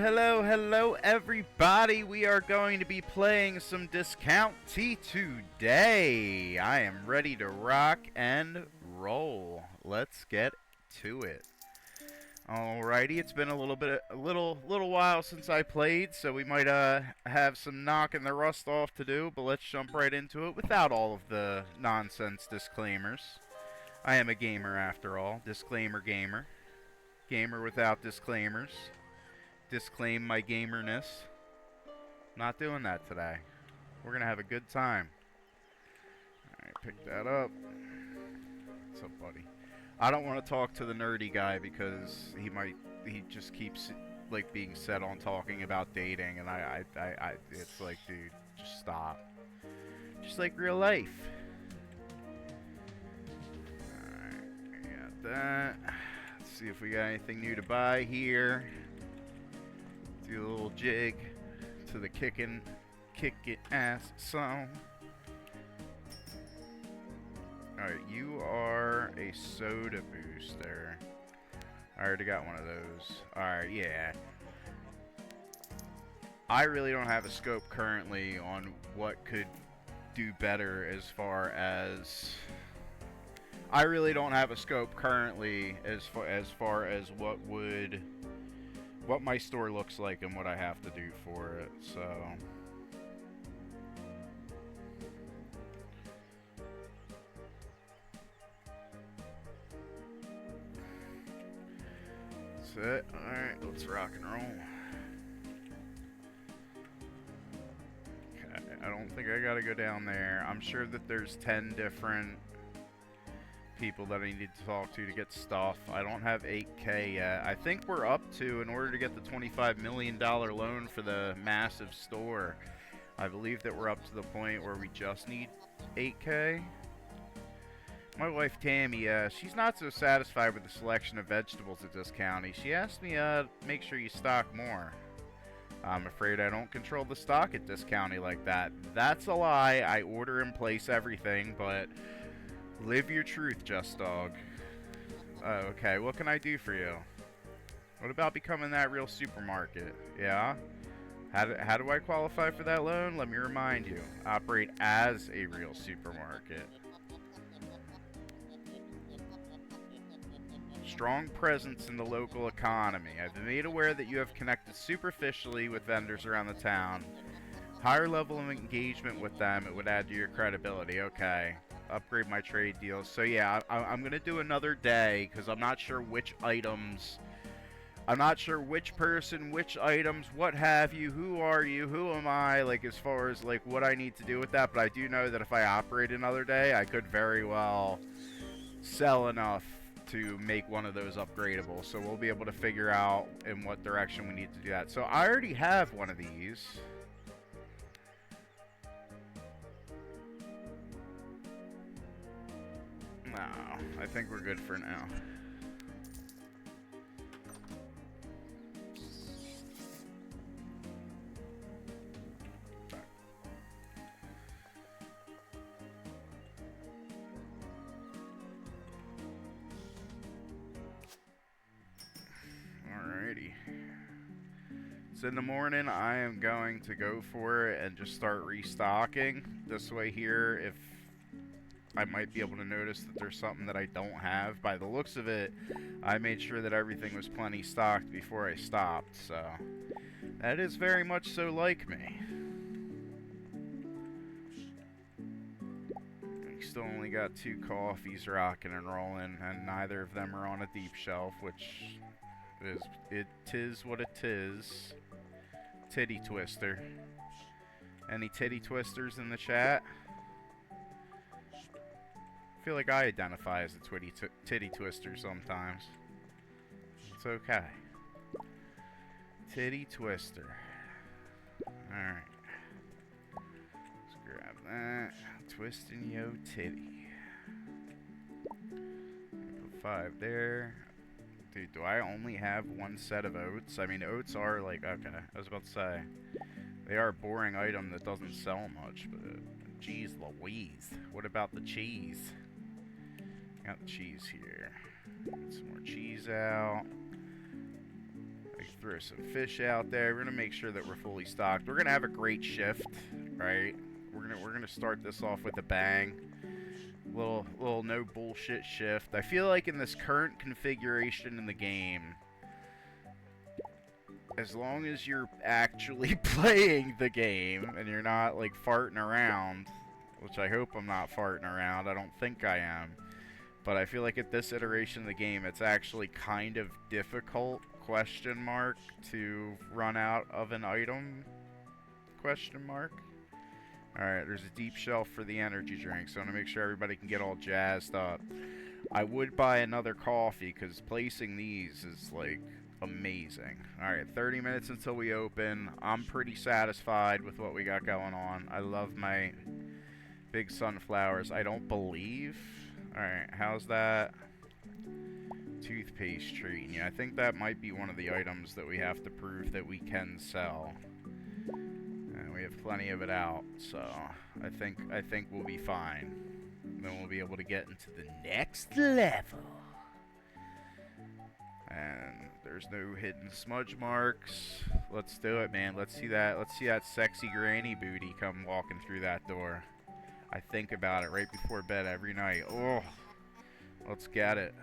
hello, everybody. We are going to be playing some Discount Tea today. I am ready to rock and roll. Let's get to it. Alrighty, it's been a little while since I played, so we might have some knocking the rust off to do, but let's jump right into it without all of the nonsense disclaimers. I am a gamer after all. Disclaimer gamer. Gamer without disclaimers. Disclaim my gamerness. Not doing that today. We're gonna have a good time. Alright, pick that up. What's up, buddy? I don't want to talk to the nerdy guy because he just keeps like being set on talking about dating, and it's like, dude, just stop. Just like real life. Alright, got that. Let's see if we got anything new to buy here. Do a little jig to the kick it ass song. Alright, you are a soda booster. I already got one of those. Alright, yeah. I really don't have a scope currently on what could do better as far as... I really don't have a scope currently as far as what my store looks like and what I have to do for it, so... That's it. Alright, let's rock and roll. Okay, I don't think I gotta go down there. I'm sure that there's 10 different people that I need to talk to get stuff. I don't have 8K yet. I think we're up to, in order to get the $25 million loan for the massive store, I believe that we're up to the point where we just need 8K. My wife Tammy, she's not so satisfied with the selection of vegetables at this county. She asked me, make sure you stock more. I'm afraid I don't control the stock at this county like that. That's a lie. I order and place everything, but live your truth, Just Dog. Okay, what can I do for you? What about becoming that real supermarket? Yeah? How do I qualify for that loan? Let me remind you. Operate as a real supermarket. Strong presence in the local economy. I've been made aware that you have connected superficially with vendors around the town. Higher level of engagement with them, it would add to your credibility. Okay. Upgrade my trade deals. So yeah, I'm gonna do another day because I'm not sure which items, I'm not sure which person, which items, what have you, who are you, who am I, like as far as like what I need to do with that. But I do know that if I operate another day, I could very well sell enough to make one of those upgradable. So we'll be able to figure out in what direction we need to do that. So I already have one of these. No, I think we're good for now. Alrighty. So in the morning, I am going to go for it and just start restocking. This way here, if I might be able to notice that there's something that I don't have. By the looks of it, I made sure that everything was plenty stocked before I stopped, so that is very much so like me. We still only got 2 coffees rocking and rolling, and neither of them are on a deep shelf, which is, it tis what it is. Titty twister. Any titty twisters in the chat? I feel like I identify as a titty twister sometimes. It's okay. Titty twister. Alright. Let's grab that. Twisting yo titty. Put 5 there. Dude, do I only have 1 set of oats? I mean, oats are like, okay, I was about to say, they are a boring item that doesn't sell much, but geez Louise. What about the cheese? Got the cheese here. Get some more cheese out. I can throw some fish out there. We're gonna make sure that we're fully stocked. We're gonna have a great shift, right? We're gonna start this off with a bang. Little no bullshit shift. I feel like in this current configuration in the game, as long as you're actually playing the game and you're not like farting around, which I hope I'm not farting around. I don't think I am. But I feel like at this iteration of the game, it's actually kind of difficult, question mark, to run out of an item, question mark. Alright, there's a deep shelf for the energy drink, so I want to make sure everybody can get all jazzed up. I would buy another coffee, because placing these is, like, amazing. Alright, 30 minutes until we open. I'm pretty satisfied with what we got going on. I love my big sunflowers. I don't believe... Alright, how's that? Toothpaste treating you. I think that might be one of the items that we have to prove that we can sell. And we have plenty of it out, so I think we'll be fine. Then we'll be able to get into the next level. And there's no hidden smudge marks. Let's do it, man. Let's see that sexy granny booty come walking through that door. I think about it right before bed every night. Oh, let's get it.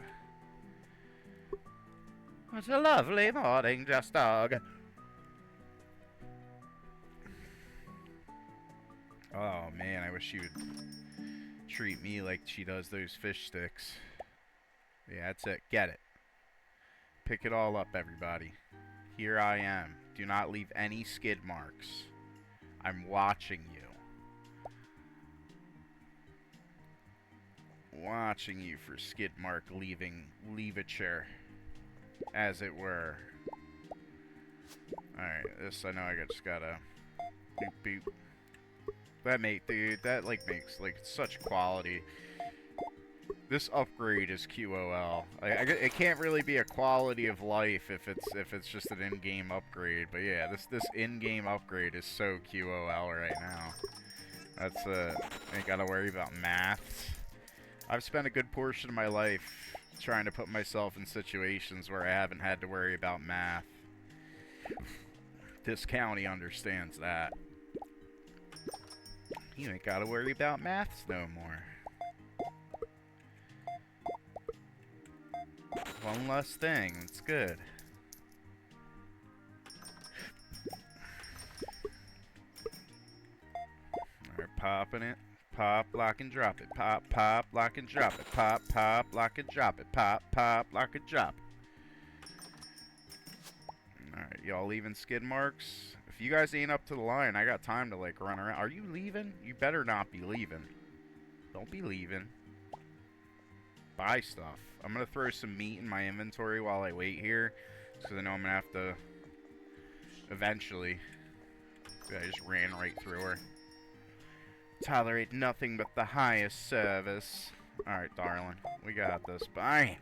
It's a lovely morning, just dog. Oh man, I wish she would treat me like she does those fish sticks. Yeah, that's it. Get it. Pick it all up, everybody. Here I am. Do not leave any skid marks. I'm watching you. Watching you for skid mark leavature, as it were. Alright, this I know I just gotta boop boop. That like makes like such quality. This upgrade is QOL. It can't really be a quality of life if it's just an in-game upgrade. But yeah, this in-game upgrade is so QOL right now. That's ain't gotta worry about maths. I've spent a good portion of my life trying to put myself in situations where I haven't had to worry about math. This county understands that. You ain't gotta worry about maths no more. One less thing, it's good. Alright, popping it. Pop, lock, and drop it. Pop, pop, lock, and drop it. Pop, pop, lock, and drop it. Pop, pop, lock, and drop it. Alright, y'all leaving skid marks? If you guys ain't up to the line, I got time to, like, run around. Are you leaving? You better not be leaving. Don't be leaving. Buy stuff. I'm gonna throw some meat in my inventory while I wait here, because I know I'm gonna have to eventually. Yeah, I just ran right through her. Tolerate nothing but the highest service. Alright, darling. We got this. Bye.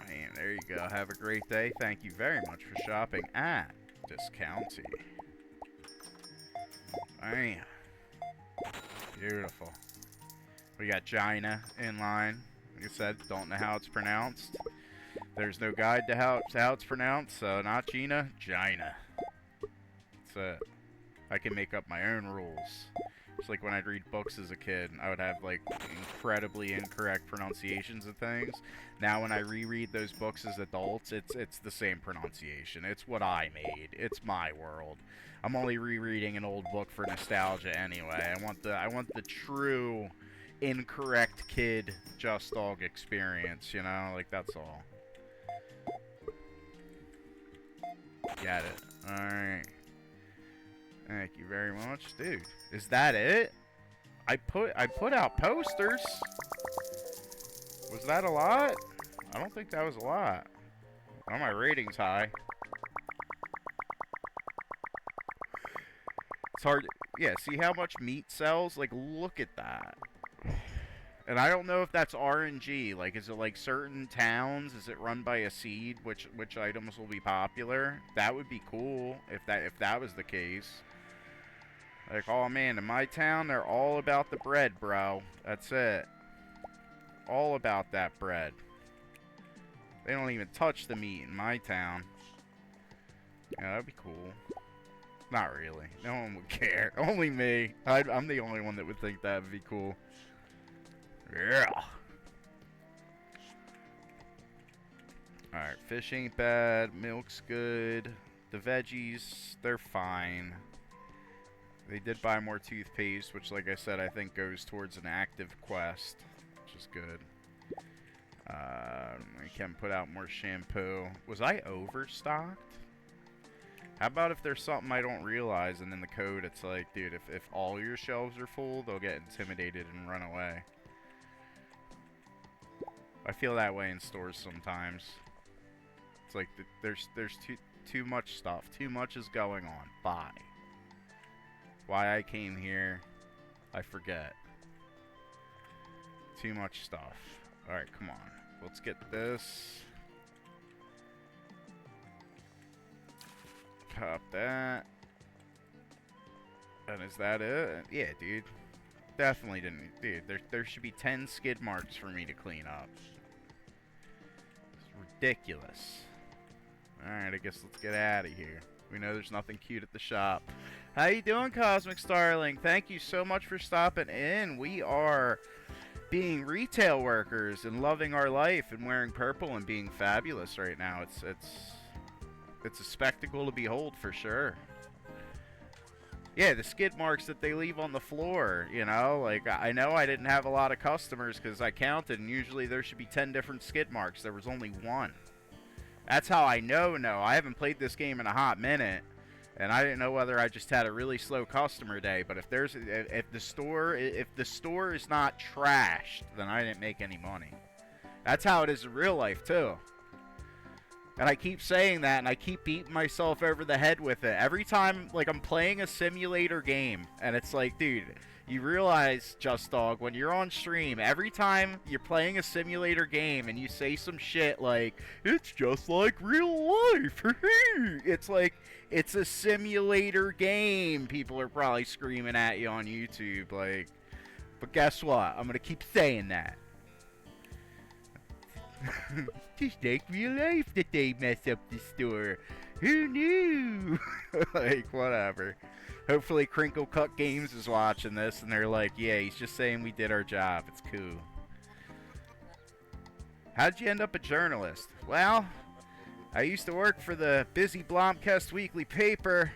And there you go. Have a great day. Thank you very much for shopping at Discounty. Bam. Beautiful. We got Gina in line. Like I said, don't know how it's pronounced. There's no guide to how it's pronounced, so not Gina, Gina. That's it. I can make up my own rules. It's like when I'd read books as a kid, I would have like incredibly incorrect pronunciations of things. Now when I reread those books as adults, it's the same pronunciation. It's what I made. It's my world. I'm only rereading an old book for nostalgia anyway. I want the true incorrect kid Just Dog experience, you know? Like, that's all. Got it. Alright. Thank you very much. Dude, is that it? I put out posters. Was that a lot? I don't think that was a lot. Oh, my rating's high. It's hard. Yeah, see how much meat sells? Like, look at that. And I don't know if that's RNG. Like, is it like certain towns? Is it run by a seed? Which items will be popular? That would be cool if that was the case. Like, oh man, in my town, they're all about the bread, bro. That's it. All about that bread. They don't even touch the meat in my town. Yeah, that'd be cool. Not really. No one would care. Only me. I'm the only one that would think that would be cool. Yeah. Alright, fish ain't bad. Milk's good. The veggies, they're fine. They did buy more toothpaste, which, like I said, I think goes towards an active quest, which is good. We can put out more shampoo. Was I overstocked? How about if there's something I don't realize and in the code it's like, dude, if all your shelves are full, they'll get intimidated and run away. I feel that way in stores sometimes. It's like there's too much stuff. Too much is going on. Bye. Why I came here, I forget. Too much stuff. Alright, come on. Let's get this. Cop that. And is that it? Yeah, dude. Definitely didn't. Dude, there should be 10 skid marks for me to clean up. It's ridiculous. Alright, I guess let's get out of here. We know there's nothing cute at the shop. How you doing, Cosmic Starling? Thank you so much for stopping in. We are being retail workers and loving our life and wearing purple and being fabulous right now. It's a spectacle to behold for sure. Yeah, the skid marks that they leave on the floor, you know, like I know I didn't have a lot of customers because I counted and usually there should be 10 different skid marks. There was only one. That's how I know. I haven't played this game in a hot minute. And I didn't know whether I just had a really slow customer day, but if the store is not trashed, then I didn't make any money. That's how it is in real life too. And I keep saying that, and I keep beating myself over the head with it every time. Like I'm playing a simulator game, and it's like, dude, you realize, Just Dog, when you're on stream, every time you're playing a simulator game and you say some shit like, it's just like real life. It's like, it's a simulator game. People are probably screaming at you on YouTube, like, but guess what? I'm gonna keep saying that. Just like real life that they mess up the store. Who knew? Like, whatever. Hopefully Crinkle Cut Games is watching this and they're like, yeah, he's just saying we did our job. It's cool. How'd you end up a journalist? Well, I used to work for the busy Blomkest weekly paper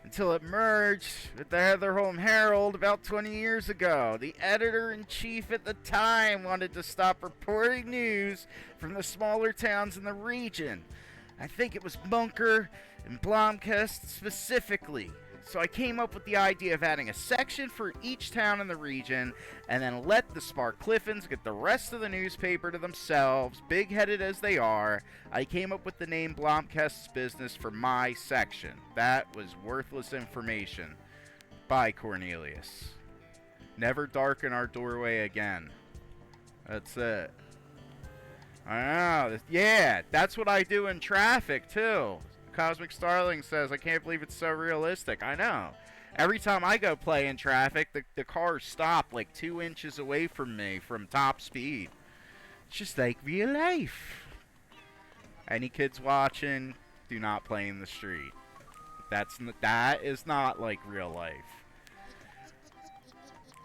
until it merged with the Heatherholm Herald about 20 years ago. The editor-in-chief at the time wanted to stop reporting news from the smaller towns in the region. I think it was Bunker and Blomkest specifically. So I came up with the idea of adding a section for each town in the region and then let the Sparkliffins get the rest of the newspaper to themselves, big-headed as they are. I came up with the name Blomkest's Business for my section. That was worthless information. Bye, Cornelius. Never darken our doorway again. That's it. I know. Yeah, that's what I do in traffic, too. Cosmic Starling says, I can't believe it's so realistic. I know. Every time I go play in traffic, the cars stop like 2 inches away from me from top speed. It's just like real life. Any kids watching, do not play in the street. That is not like real life.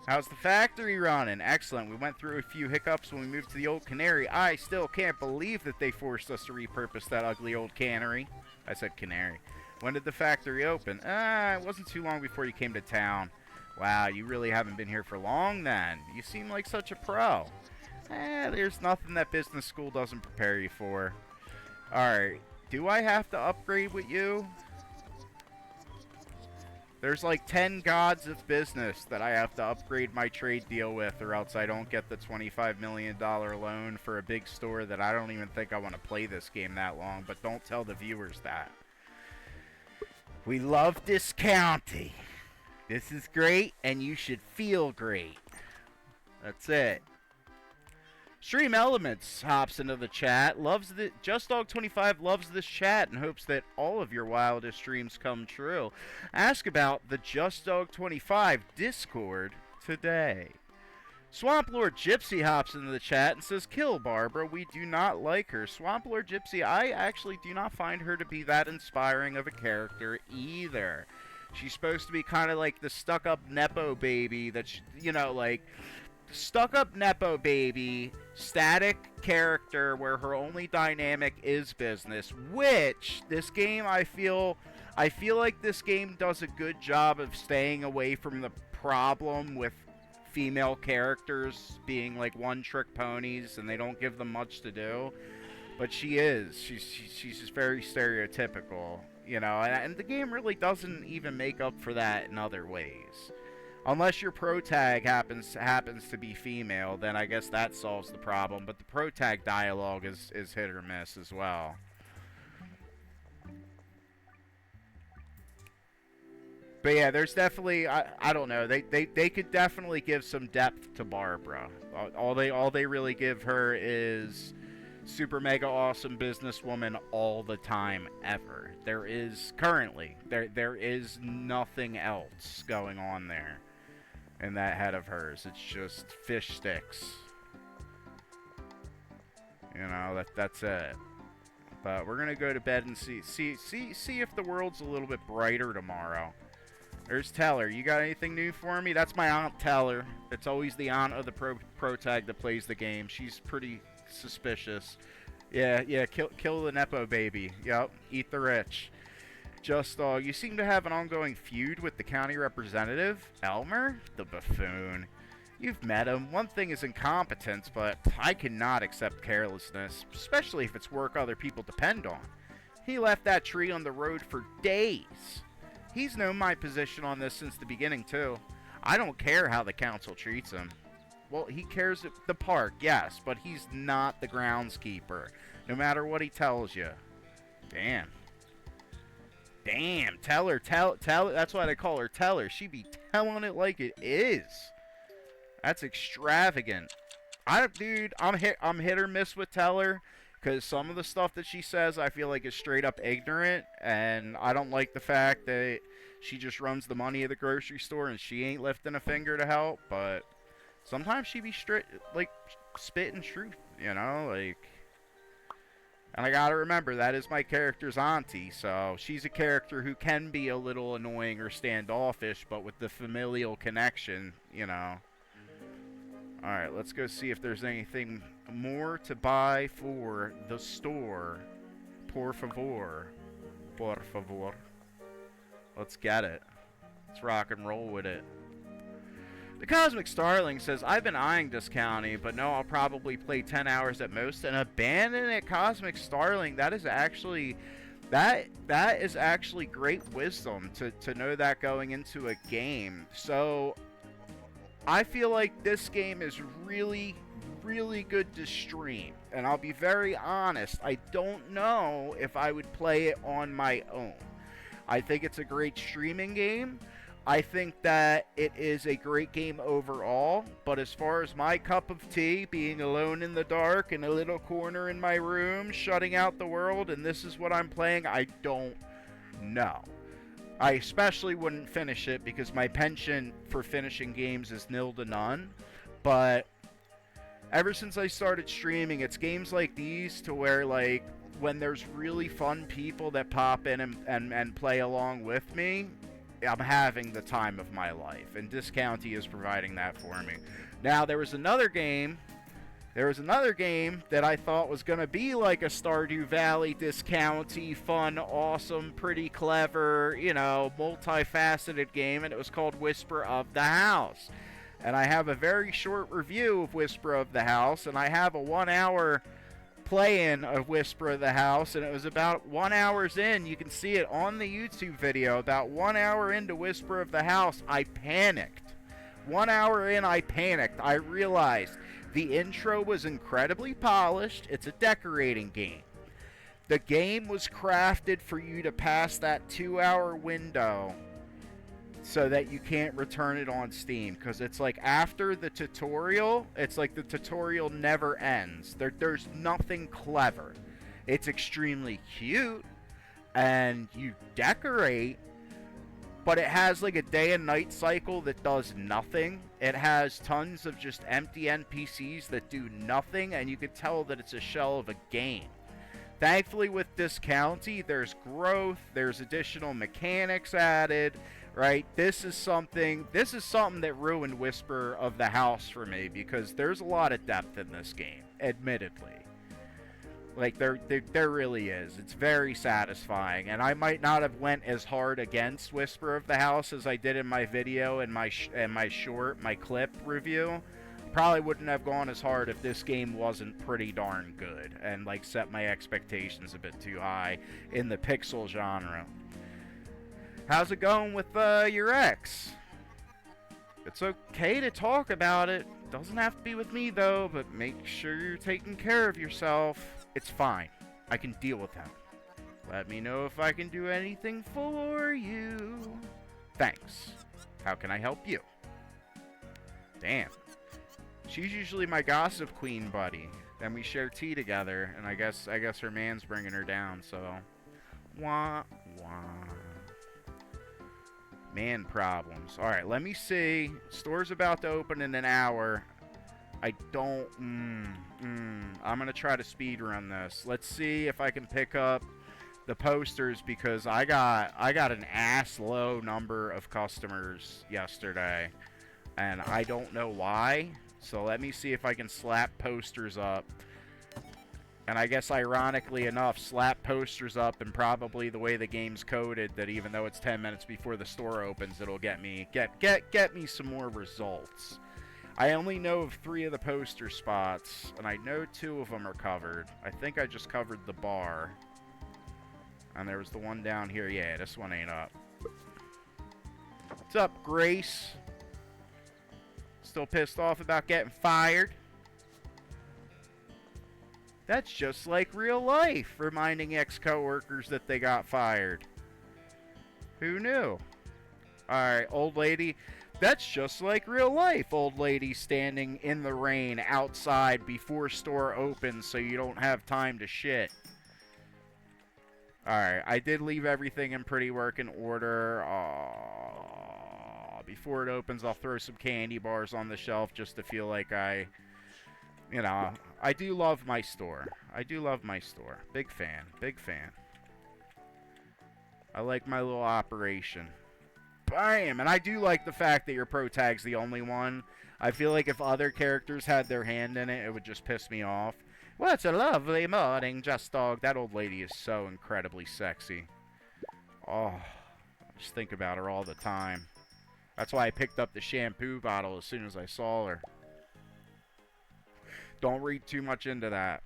How's the factory running? Excellent. We went through a few hiccups when we moved to the old cannery. I still can't believe that they forced us to repurpose that ugly old cannery. I said canary. When did the factory open? It wasn't too long before you came to town. Wow, you really haven't been here for long then. You seem like such a pro. There's nothing that business school doesn't prepare you for. Alright, do I have to upgrade with you? There's like 10 gods of business that I have to upgrade my trade deal with, or else I don't get the $25 million loan for a big store that I don't even think I want to play this game that long, but don't tell the viewers that. We love discounting. This is great, and you should feel great. That's it. Stream Elements hops into the chat. JustDog25 loves this chat and hopes that all of your wildest dreams come true. Ask about the JustDog25 Discord today. Swamp Lord Gypsy hops into the chat and says, "Kill Barbara, we do not like her." Swamp Lord Gypsy, I actually do not find her to be that inspiring of a character either. She's supposed to be kind of like the stuck-up Nepo baby that, like, stuck-up Nepo baby, static character where her only dynamic is business, which this game I feel like this game does a good job of staying away from the problem with female characters being like one-trick ponies and they don't give them much to do. But she's just very stereotypical, and the game really doesn't even make up for that in other ways. Unless your pro tag happens to be female, then I guess that solves the problem. But the pro tag dialogue is hit or miss as well. But yeah, there's definitely, I don't know, they could definitely give some depth to Barbara. All they really give her is super mega awesome businesswoman all the time ever. There is nothing else going on there in that head of hers. It's just fish sticks. That's it. But we're gonna go to bed and see if the world's a little bit brighter tomorrow. There's Teller. You got anything new for me? That's my Aunt Teller. It's always the aunt of the pro tag that plays the game. She's pretty suspicious. Yeah, kill the Nepo baby. Yep, eat the rich. Just Dog, you seem to have an ongoing feud with the county representative, Elmer, the buffoon. You've met him. One thing is incompetence, but I cannot accept carelessness, especially if it's work other people depend on. He left that tree on the road for days. He's known my position on this since the beginning, too. I don't care how the council treats him. Well, he cares at the park, yes, but he's not the groundskeeper, no matter what he tells you. Damn, Teller, that's why they call her Teller. She be telling it like it is. That's extravagant. Dude, I'm hit or miss with Teller, because some of the stuff that she says I feel like is straight up ignorant, and I don't like the fact that she just runs the money of the grocery store and she ain't lifting a finger to help, but sometimes she be straight, like, spitting truth, like... And I gotta remember, that is my character's auntie, so she's a character who can be a little annoying or standoffish, but with the familial connection, Alright, let's go see if there's anything more to buy for the store. Por favor. Por favor. Let's get it. Let's rock and roll with it. The Cosmic Starling says, I've been eyeing this county, but no, I'll probably play 10 hours at most and abandon it. Cosmic Starling, that is actually great wisdom to know that going into a game. So I feel like this game is really, really good to stream. And I'll be very honest, I don't know if I would play it on my own. I think it's a great streaming game. I think that it is a great game overall, but as far as my cup of tea, being alone in the dark in a little corner in my room, shutting out the world, and this is what I'm playing, I don't know. I especially wouldn't finish it because my penchant for finishing games is nil to none, but ever since I started streaming, it's games like these to where, like, when there's really fun people that pop in and play along with me, I'm having the time of my life, and this county is providing that for me. Now, there was another game that I thought was going to be like a Stardew Valley discounty, fun, awesome, pretty clever, multifaceted game, and it was called Whisper of the House. And I have a very short review of Whisper of the House, and I have a 1 hour play-in of Whisper of the House, and it was about 1 hour in. You can see it on the YouTube video. About 1 hour into Whisper of the House, I panicked. 1 hour in, I panicked. I realized the intro was incredibly polished. It's a decorating game. The game was crafted for you to pass that 2 hour window so that you can't return it on Steam, because it's like after the tutorial, it's like the tutorial never ends. There's nothing clever. It's extremely cute, and you decorate, but it has like a day and night cycle that does nothing. It has tons of just empty NPCs that do nothing, and you can tell that it's a shell of a game. Thankfully, with this county, there's growth, there's additional mechanics added, right? This is something that ruined Whisper of the House for me, because there's a lot of depth in this game, admittedly. Like, there really is. It's very satisfying, and I might not have went as hard against Whisper of the House as I did in my video and my clip review. Probably wouldn't have gone as hard if this game wasn't pretty darn good and, like, set my expectations a bit too high in the pixel genre. How's it going with your ex? It's okay to talk about it. Doesn't have to be with me, though, but make sure you're taking care of yourself. It's fine. I can deal with him. Let me know if I can do anything for you. Thanks. How can I help you? Damn. She's usually my gossip queen buddy. Then we share tea together, and I guess her man's bringing her down, so... Wah, wah. Man problems. Alright, let me see. Store's about to open in an hour. I don't... I'm gonna try to speed run this. Let's see if I can pick up the posters, because I got an ass low number of customers yesterday, and I don't know why. So let me see if I can slap posters up. And I guess ironically enough, slap posters up, and probably the way the game's coded, that even though it's 10 minutes before the store opens, it'll get me some more results. I only know of 3 of the poster spots, and I know 2 of them are covered. I think I just covered the bar. And there was the one down here. Yeah, this one ain't up. What's up, Grace? Still pissed off about getting fired? That's just like real life, reminding ex-coworkers that they got fired. Who knew? Alright, old lady. That's just like real life, old lady standing in the rain outside before store opens so you don't have time to shit. Alright, I did leave everything in pretty working order. Before it opens, I'll throw some candy bars on the shelf just to feel like I do love my store. I do love my store. Big fan. Big fan. I like my little operation. Bam! And I do like the fact that your pro tag's the only one. I feel like if other characters had their hand in it, it would just piss me off. What a lovely morning, Just Dog. That old lady is so incredibly sexy. Oh, I just think about her all the time. That's why I picked up the shampoo bottle as soon as I saw her. Don't read too much into that.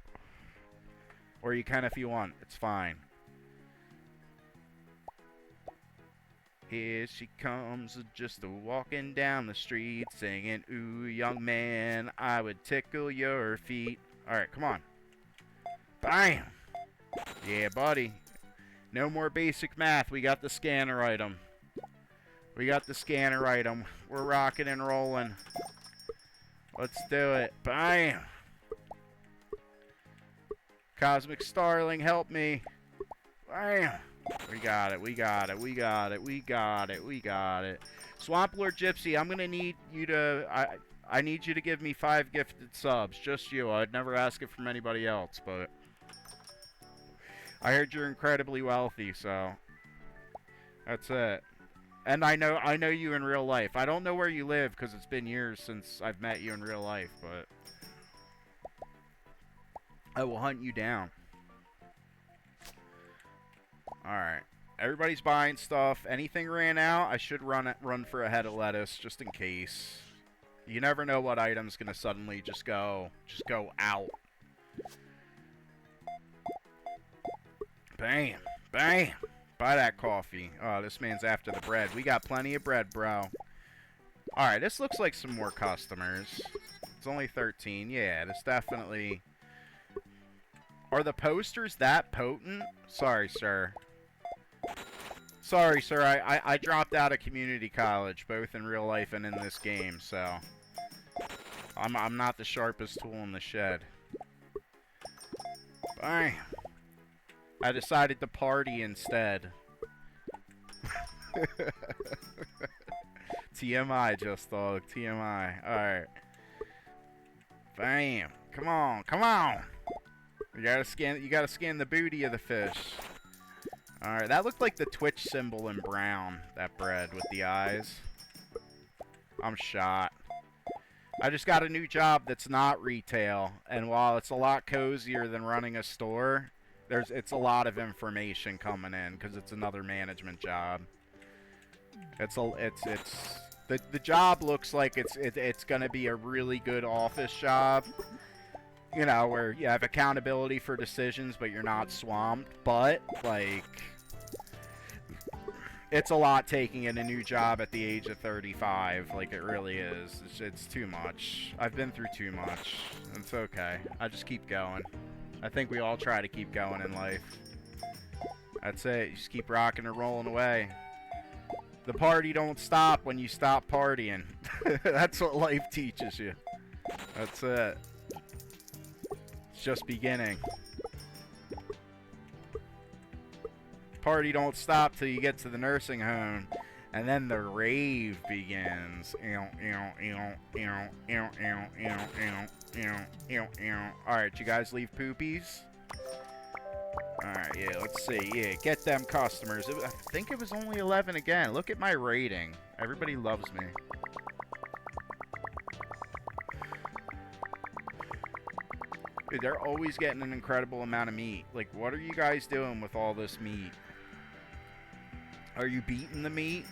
Or you can if you want. It's fine. Here she comes, just walking down the street, singing, "Ooh, young man, I would tickle your feet." Alright, come on. Bam! Yeah, buddy. No more basic math. We got the scanner item. We got the scanner item. We're rocking and rolling. Let's do it. Bam! Cosmic Starling, help me. Bam! We got it, we got it, we got it, we got it, we got it. Swamp Lord Gypsy, I'm gonna need you to... I need you to give me 5 gifted subs. Just you. I'd never ask it from anybody else, but... I heard you're incredibly wealthy, so... That's it. And I know you in real life. I don't know where you live, because it's been years since I've met you in real life, but... I will hunt you down. Alright. Everybody's buying stuff. Anything ran out, I should run for a head of lettuce, just in case. You never know what item's gonna suddenly just go out. Bam! Bam! Buy that coffee. Oh, this man's after the bread. We got plenty of bread, bro. Alright, this looks like some more customers. It's only 13. Yeah, this definitely... Are the posters that potent? Sorry, sir. Sorry, sir. I dropped out of community college, both in real life and in this game, so I'm not the sharpest tool in the shed. Bye. I decided to party instead. TMI, Just Dog. TMI. Alright. Bam. Come on. Come on. You gotta scan the booty of the fish. Alright, that looked like the Twitch symbol in brown. That bread with the eyes. I'm shot. I just got a new job that's not retail, and while it's a lot cozier than running a store, it's a lot of information coming in because it's another management job. The job looks like it's gonna be a really good office job, you know, where you have accountability for decisions, but you're not swamped. But like, it's a lot taking in a new job at the age of 35. Like, it really is. It's too much. I've been through too much. It's okay. I just keep going. I think we all try to keep going in life. That's it. You just keep rocking and rolling away. The party don't stop when you stop partying. That's what life teaches you. That's it. It's just beginning. Party don't stop till you get to the nursing home, and then the rave begins. Alright, you guys leave poopies? Alright, yeah, let's see. Yeah, get them customers. I think it was only 11 again. Look at my rating. Everybody loves me. Dude, they're always getting an incredible amount of meat. Like, what are you guys doing with all this meat? Are you beating the meat?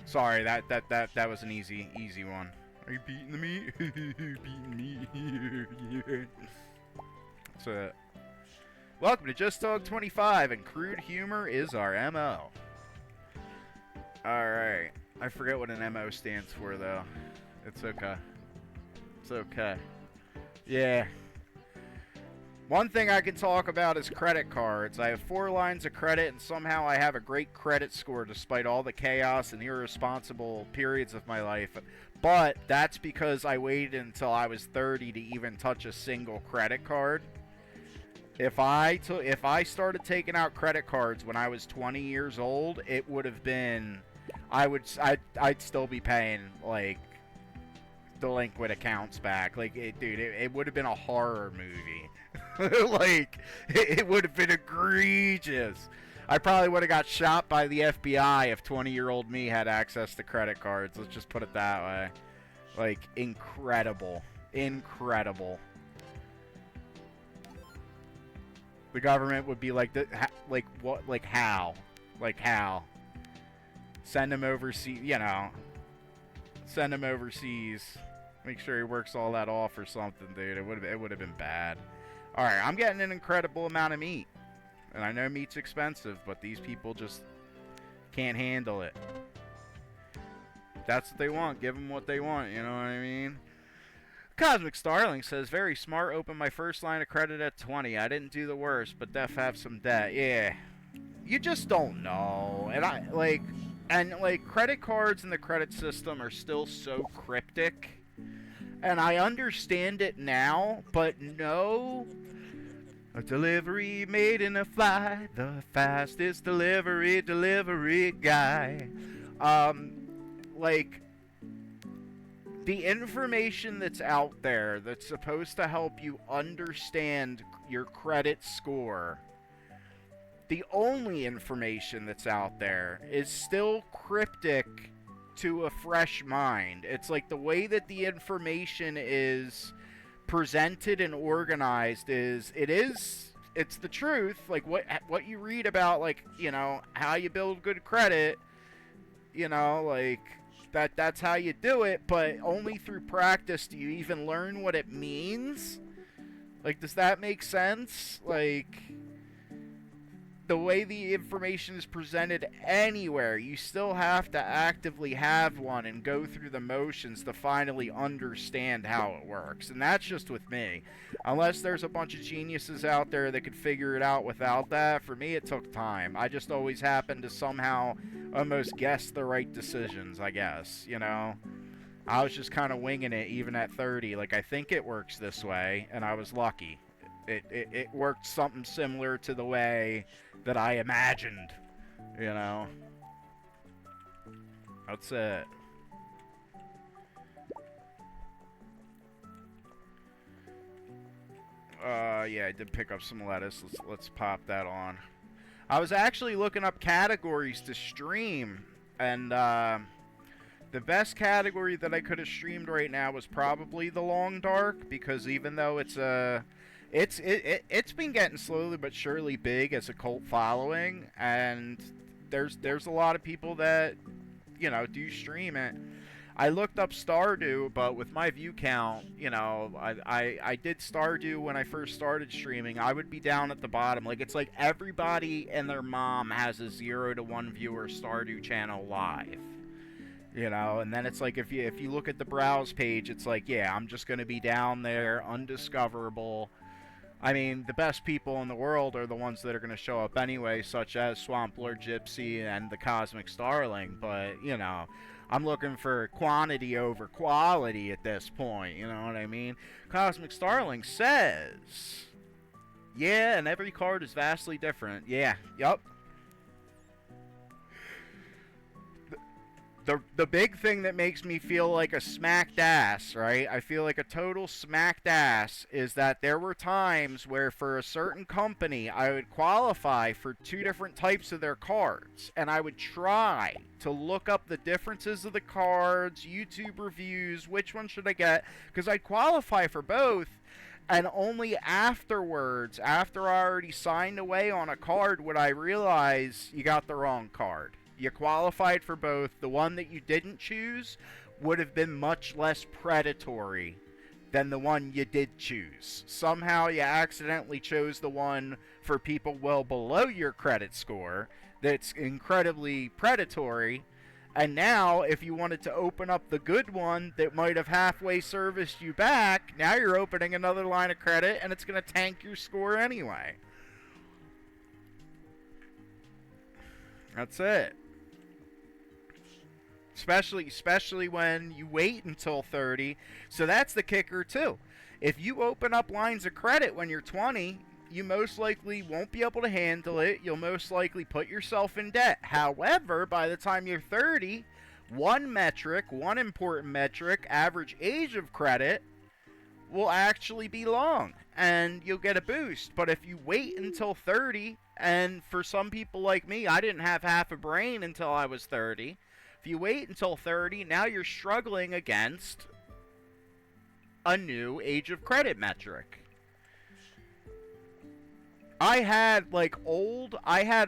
Sorry, that was an easy one. Are you beating the meat? Beating meat. That's it. Welcome to Just Dog 25, and crude humor is our MO. Alright. I forget what an MO stands for, though. It's okay. It's okay. Yeah. One thing I can talk about is credit cards. I have 4 lines of credit, and somehow I have a great credit score despite all the chaos and irresponsible periods of my life. But that's because I waited until I was 30 to even touch a single credit card. If I started taking out credit cards when I was 20 years old, it would have been, I'd still be paying like delinquent accounts back. Like, it would have been a horror movie. Like, it would have been egregious. I probably would have got shot by the FBI if 20-year-old me had access to credit cards. Let's just put it that way. Like, incredible. Incredible. The government would be like, like, what? Like, how? Like, how? Send him overseas, you know. Send him overseas. Make sure he works all that off or something, dude. It would have been bad. Alright, I'm getting an incredible amount of meat. And I know meat's expensive, but these people just can't handle it. That's what they want. Give them what they want, you know what I mean? Cosmic Starling says, very smart, opened my first line of credit at 20. I didn't do the worst, but def have some debt. Yeah. You just don't know. And credit cards and the credit system are still so cryptic. And I understand it now, but no. A delivery made in a fly, the fastest delivery guy. Like, the information that's out there that's supposed to help you understand your credit score, the only information that's out there is still cryptic to a fresh mind. It's like the way that the information is presented and organized it's the truth. Like, what you read about, like, you know, how you build good credit, you know, like, that's how you do it, but only through practice do you even learn what it means. Like, does that make sense? Like, the way the information is presented anywhere, you still have to actively have one and go through the motions to finally understand how it works. And that's just with me. Unless there's a bunch of geniuses out there that could figure it out without that, for me it took time. I just always happened to somehow almost guess the right decisions, I guess, you know? I was just kind of winging it even at 30. Like, I think it works this way, and I was lucky. It worked something similar to the way that I imagined, you know? That's it. Yeah, I did pick up some lettuce. Let's pop that on. I was actually looking up categories to stream, and the best category that I could have streamed right now was probably the long dark, because even though it's been getting slowly but surely big as a cult following, and there's a lot of people that, you know, do stream it. I looked up Stardew, but with my view count, you know, I did Stardew when I first started streaming. I would be down at the bottom. Like, it's like everybody and their mom has a 0 to 1 viewer Stardew channel live. You know, and then it's like if you look at the browse page, it's like, yeah, I'm just going to be down there, undiscoverable. I mean, the best people in the world are the ones that are going to show up anyway, such as Swamp Lord Gypsy and the Cosmic Starling, but, you know, I'm looking for quantity over quality at this point, you know what I mean? Cosmic Starling says, yeah, and every card is vastly different. Yeah, yup. The big thing that makes me feel like a smacked ass, right? I feel like a total smacked ass is that there were times where for a certain company I would qualify for 2 different types of their cards, and I would try to look up the differences of the cards, YouTube reviews, which one should I get, because I'd qualify for both, and only afterwards, after I already signed away on a card, would I realize you got the wrong card. You qualified for both. The one that you didn't choose would have been much less predatory than the one you did choose. Somehow you accidentally chose the one for people well below your credit score that's incredibly predatory. And now, if you wanted to open up the good one that might have halfway serviced you back, now you're opening another line of credit and it's going to tank your score anyway. That's it. Especially when you wait until 30. So that's the kicker too. If you open up lines of credit when you're 20, you most likely won't be able to handle it. You'll most likely put yourself in debt. However, by the time you're 30, one important metric, average age of credit, will actually be long, and you'll get a boost. But if you wait until 30, and for some people like me, I didn't have half a brain until I was 30. If you wait until 30, now you're struggling against a new age of credit metric. I had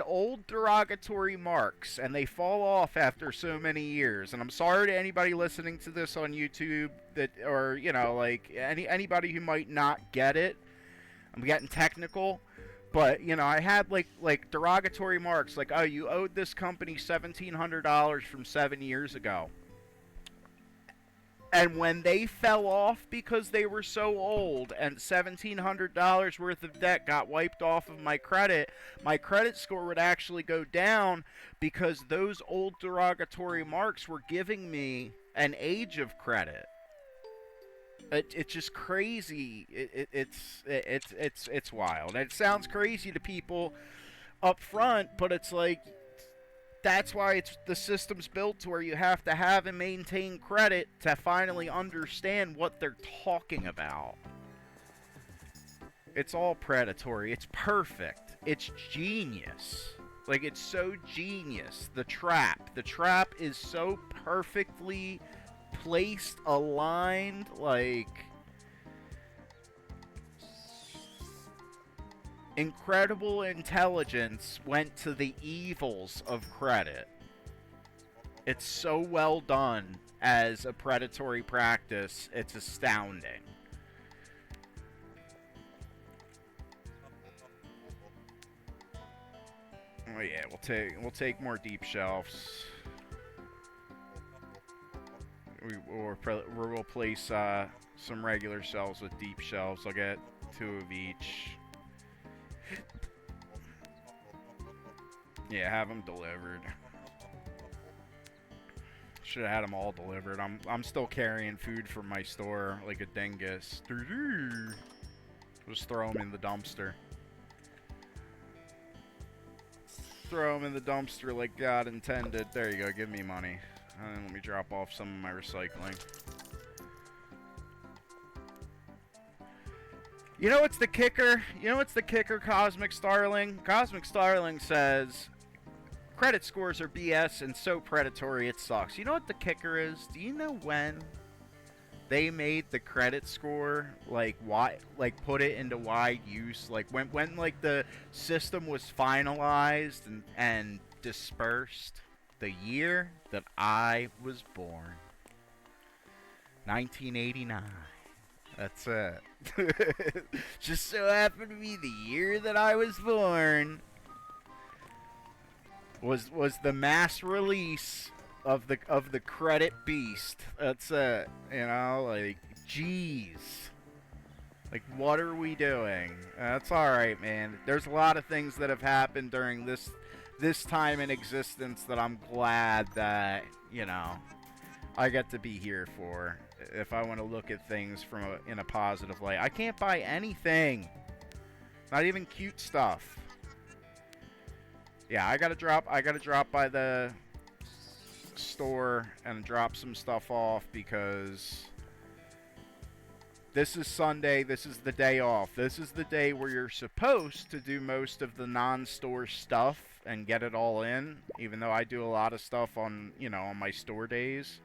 old derogatory marks, and they fall off after so many years. And I'm sorry to anybody listening to this on YouTube that, or, you know, like anybody who might not get it. I'm getting technical. But, you know, I had, like derogatory marks, like, oh, you owed this company $1,700 from 7 years ago. And when they fell off because they were so old and $1,700 worth of debt got wiped off of my credit score would actually go down because those old derogatory marks were giving me an age of credit. It's just crazy. It's wild. It sounds crazy to people up front, but it's like that's why the system's built to where you have to have and maintain credit to finally understand what they're talking about. It's all predatory. It's perfect. It's genius. Like, it's so genius. The trap is so perfectly placed, aligned, like incredible intelligence went to the evils of credit. It's so well done as a predatory practice, it's astounding. Oh yeah, we'll take more deep shelves. We'll replace some regular shelves with deep shelves. I'll get 2 of each. Yeah, have them delivered. Should have had them all delivered. I'm still carrying food from my store like a dingus. Just throw them in the dumpster. Throw them in the dumpster like God intended. There you go. Give me money. And let me drop off some of my recycling. You know what's the kicker? You know what's the kicker, Cosmic Starling? Cosmic Starling says, credit scores are BS and so predatory it sucks. You know what the kicker is? Do you know when they made the credit score, like put it into wide use? Like when like the system was finalized and dispersed? The year that I was born. 1989. That's it. Just so happened to be the year that I was born. Was the mass release of the credit beast. That's it. You know, like, jeez. Like, what are we doing? That's alright, man. There's a lot of things that have happened during this time in existence that I'm glad that, you know, I get to be here for. If I want to look at things in a positive light. I can't buy anything. Not even cute stuff. Yeah, I gotta drop by the store and drop some stuff off because this is Sunday. This is the day off. This is the day where you're supposed to do most of the non-store stuff and get it all in, even though I do a lot of stuff on, you know, on my store days.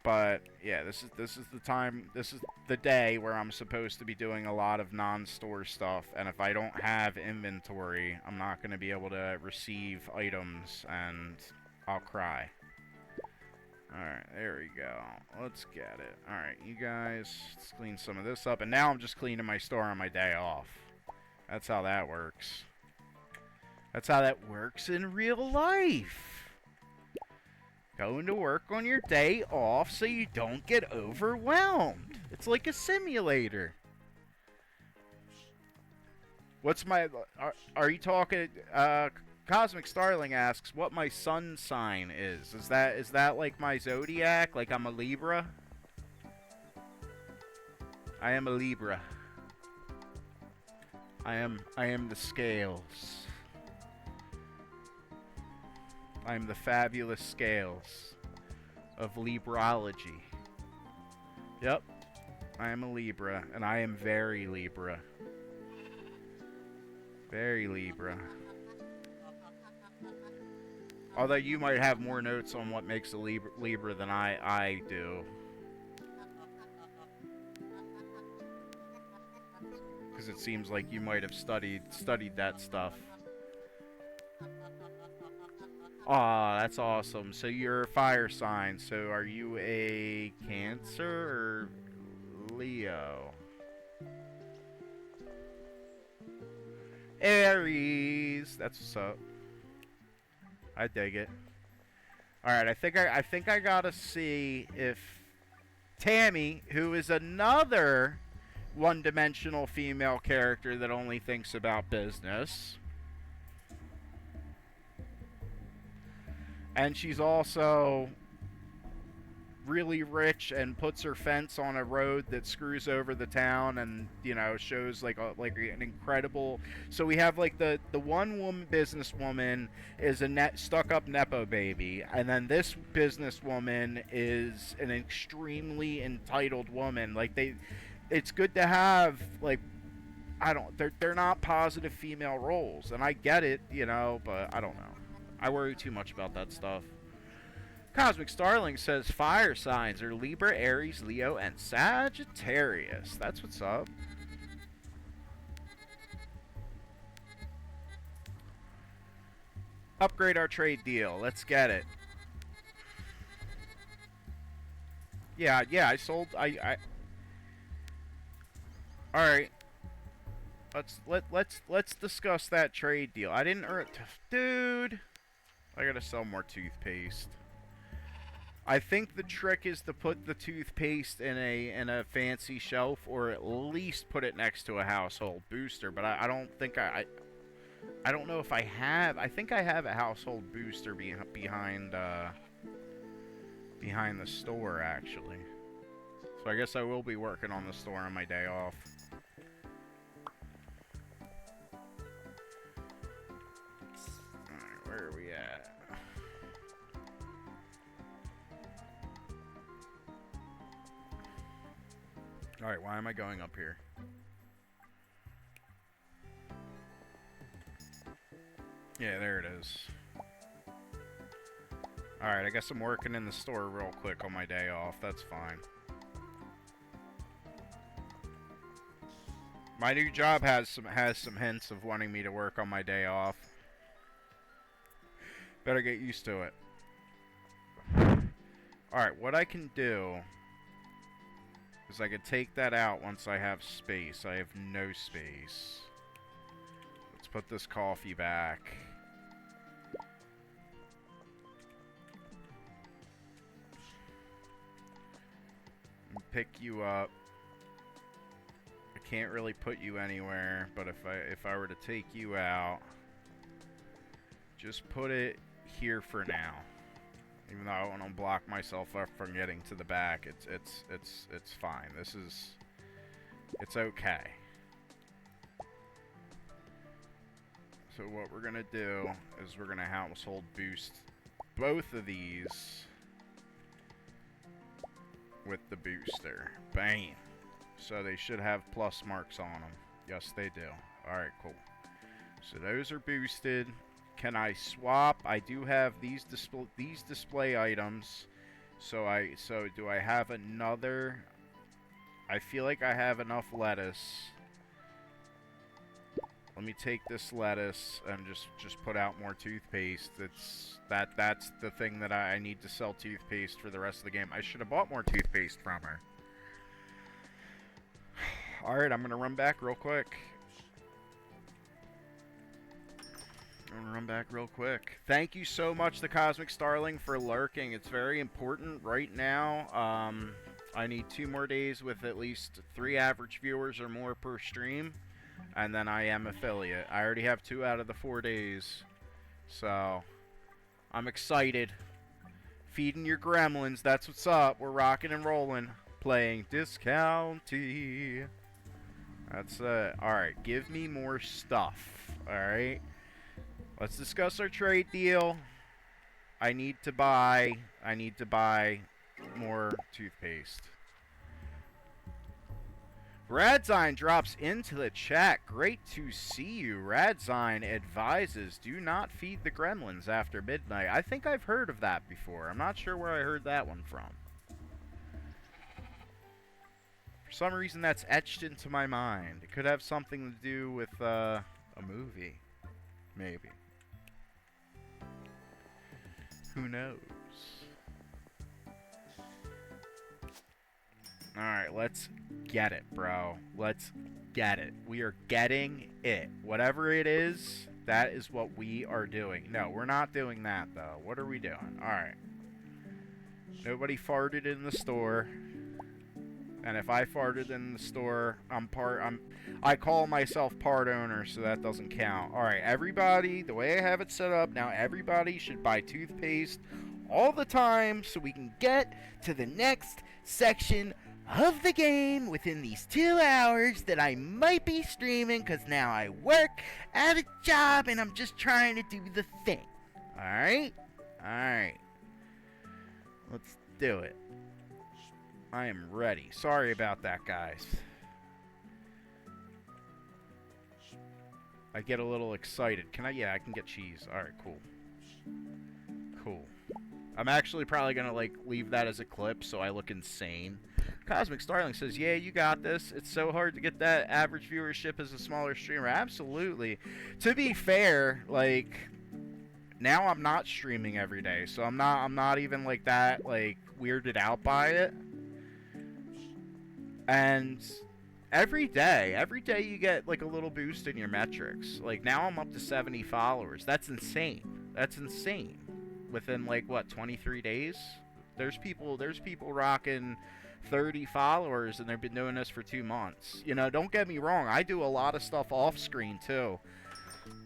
But yeah, this is the time, this is the day where I'm supposed to be doing a lot of non-store stuff, and if I don't have inventory, I'm not going to be able to receive items, and I'll cry. Alright, there we go. Let's get it. Alright, you guys, let's clean some of this up, and now I'm just cleaning my store on my day off. That's how that works. That's how that works in real life. Going to work on your day off so you don't get overwhelmed. It's like a simulator. What's my... Are you talking... Cosmic Starling asks what my sun sign is. Is that like my zodiac? Like I'm a Libra? I am a Libra. I am the scales. I'm the fabulous scales of Librology. Yep. I am a Libra, and I am very Libra. Very Libra. Although you might have more notes on what makes a Libra than I do. Because it seems like you might have studied that stuff. Aw, that's awesome. So you're a fire sign. So are you a Cancer or Leo? Aries. That's what's up. I dig it. Alright, I think I gotta see if Tammy, who is another one-dimensional female character that only thinks about business, and she's also really rich and puts her fence on a road that screws over the town and, you know, shows like an incredible... So we have like the one woman businesswoman is a stuck-up Nepo baby, and then this businesswoman is an extremely entitled woman. Like it's good to have, like, they're not positive female roles, and I get it, you know, but I don't know. I worry too much about that stuff. Cosmic Starling says fire signs are Libra, Aries, Leo, and Sagittarius. That's what's up. Upgrade our trade deal. Let's get it. Yeah, I sold... Alright. Let's discuss that trade deal. I didn't earn, dude. I gotta sell more toothpaste. I think the trick is to put the toothpaste in a fancy shelf, or at least put it next to a household booster. But I don't think I don't know if I have. I think I have a household booster behind behind the store actually. So I guess I will be working on the store on my day off. Alright, where are we at? Alright, why am I going up here? Yeah, there it is. Alright, I guess I'm working in the store real quick on my day off. That's fine. My new job has some hints of wanting me to work on my day off. Better get used to it. Alright, what I can do is I can take that out once I have space. I have no space. Let's put this coffee back. And pick you up. I can't really put you anywhere, but if I were to take you out, just put it here for now. Even though I want to block myself up from getting to the back, it's fine. It's okay. So what we're gonna do is we're gonna household boost both of these with the booster. Bam. So they should have plus marks on them. Yes, they do. Alright, cool. So those are boosted. Can I swap? I do have these display items. So do I have another? I feel like I have enough lettuce. Let me take this lettuce and just put out more toothpaste. That's the thing that I need to sell toothpaste for the rest of the game. I should have bought more toothpaste from her. Alright, I'm gonna run back real quick. Thank you so much, the Cosmic Starling, for lurking. It's very important right now. I need 2 more days with at least 3 average viewers or more per stream, and then I am affiliate. I already have 2 out of the 4 days, so I'm excited. Feeding your gremlins, that's what's up. We're rocking and rolling, playing Discounty. That's it. Alright, give me more stuff. Alright. Let's discuss our trade deal. I need to buy more toothpaste. Radzine drops into the chat. Great to see you. Radzine advises, do not feed the gremlins after midnight. I think I've heard of that before. I'm not sure where I heard that one from. For some reason, that's etched into my mind. It could have something to do with a movie. Maybe. Who knows? Alright, let's get it, bro. Let's get it. We are getting it. Whatever it is, that is what we are doing. No, we're not doing that, though. What are we doing? Alright. Nobody farted in the store. And if I farted in the store, I call myself part owner, so that doesn't count. Alright, everybody, the way I have it set up, now everybody should buy toothpaste all the time so we can get to the next section of the game within these 2 hours that I might be streaming, because now I work at a job and I'm just trying to do the thing. Alright? Alright. Let's do it. I am ready. Sorry about that, guys. I get a little excited. Can I? Yeah, I can get cheese. Alright, cool. Cool. I'm actually probably gonna, like, leave that as a clip so I look insane. Cosmic Starling says, yeah, you got this. It's so hard to get that average viewership as a smaller streamer. Absolutely. To be fair, like, now I'm not streaming every day, so I'm not even, like, that, like, weirded out by it. And Every day you get like a little boost in your metrics. Like now I'm up to 70 followers. That's insane. That's insane. Within like what, 23 days? There's people rocking 30 followers and they've been doing this for 2 months. You know, don't get me wrong. I do a lot of stuff off screen too.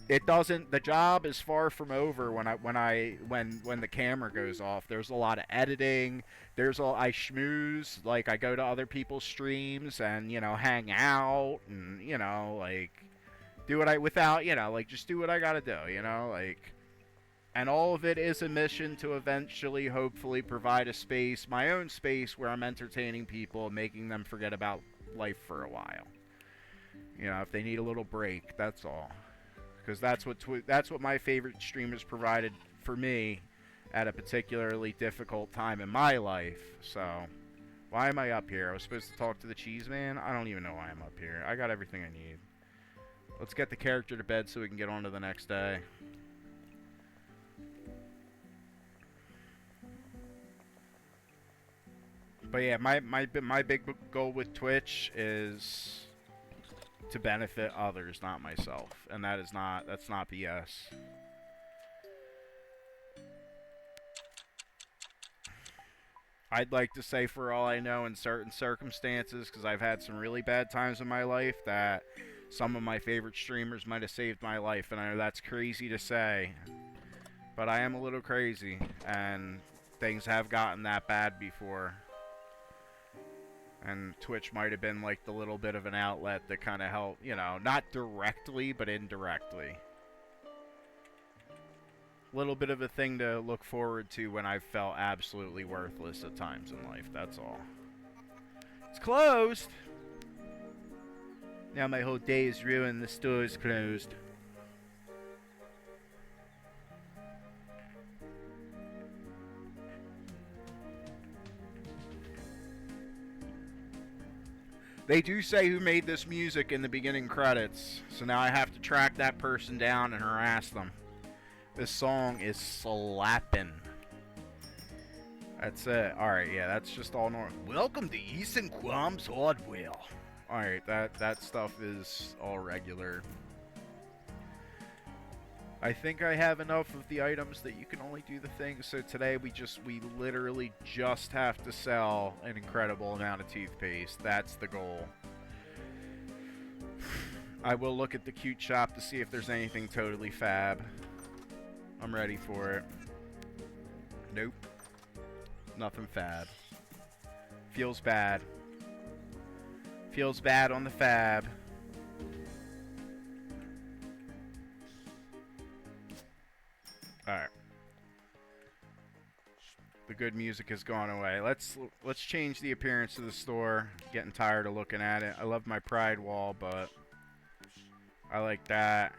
It doesn't, the job is far from over when the camera goes off. There's a lot of editing. I schmooze, like I go to other people's streams and, you know, hang out and, you know, like do what I without, you know, like just do what I got to do, you know, like, and all of it is a mission to eventually hopefully provide a space, my own space, where I'm entertaining people, making them forget about life for a while. You know, if they need a little break, that's all. Because that's what my favorite streamers provided for me at a particularly difficult time in my life. So, why am I up here? I was supposed to talk to the cheese man? I don't even know why I'm up here. I got everything I need. Let's get the character to bed so we can get on to the next day. But yeah, my big goal with Twitch is to benefit others, not myself, and that's not BS. I'd like to say, for all I know, in certain circumstances, because I've had some really bad times in my life, that some of my favorite streamers might have saved my life, and I know that's crazy to say, but I am a little crazy, and things have gotten that bad before. And Twitch might have been like the little bit of an outlet that kind of helped, you know, not directly, but indirectly. Little bit of a thing to look forward to when I've felt absolutely worthless at times in life, that's all. It's closed! Now my whole day is ruined, the store is closed. They do say who made this music in the beginning credits, so now I have to track that person down and harass them. This song is slapping. That's it. Alright, yeah, that's just all normal. Welcome to Ethan Quam's Hardware. Alright, that stuff is all regular. I think I have enough of the items that you can only do the thing, so today we literally just have to sell an incredible amount of toothpaste. That's the goal. I will look at the cute shop to see if there's anything totally fab. I'm ready for it. Nope. Nothing fab. Feels bad. Feels bad on the fab. Alright. The good music has gone away. Let's change the appearance of the store. Getting tired of looking at it. I love my pride wall, but I like that.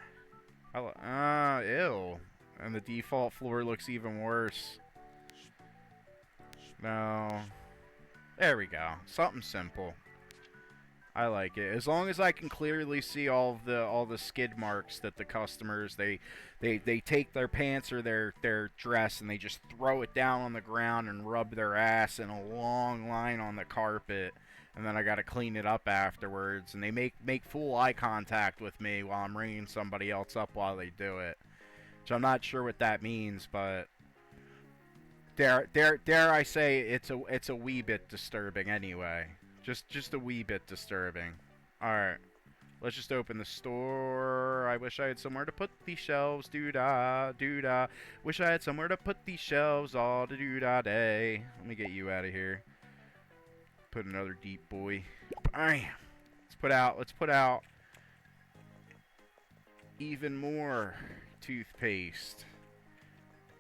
Ew. And the default floor looks even worse. No. There we go. Something simple. I like it. As long as I can clearly see all the skid marks that the customers they take their pants or their dress and they just throw it down on the ground and rub their ass in a long line on the carpet, and then I gotta clean it up afterwards, and they make full eye contact with me while I'm ringing somebody else up while they do it. So I'm not sure what that means, but dare I say it's a wee bit disturbing anyway. Just a wee bit disturbing. Alright. Let's just open the store. I wish I had somewhere to put these shelves. Doo-dah, doo-dah. Wish I had somewhere to put these shelves all to doo-dah day. Let me get you out of here. Put another deep boy. Bam. Let's put out even more toothpaste.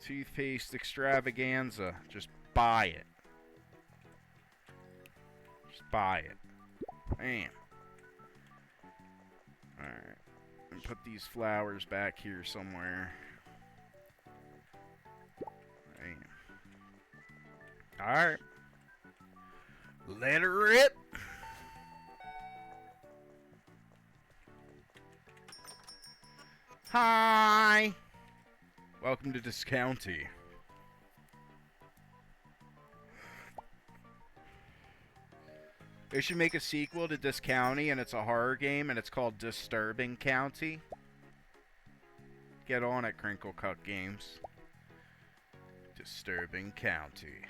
Toothpaste extravaganza. Just buy it. Just buy it. Bam. Alright. And put these flowers back here somewhere. Bam. Alright. Let her rip. Hi. Welcome to Discounty. They should make a sequel to Dis County, and it's a horror game, and it's called Disturbing County. Get on it, Crinkle Cut Games. Disturbing County.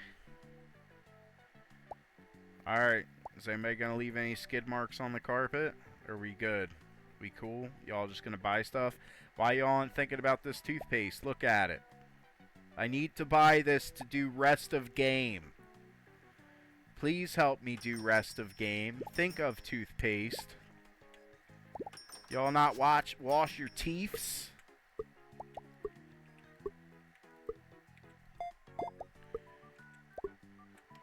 Alright, is anybody gonna leave any skid marks on the carpet? Are we good? We cool? Y'all just gonna buy stuff? Why y'all aren't thinking about this toothpaste? Look at it. I need to buy this to do rest of game. Please help me do rest of game. Think of toothpaste. Y'all not wash your teeths?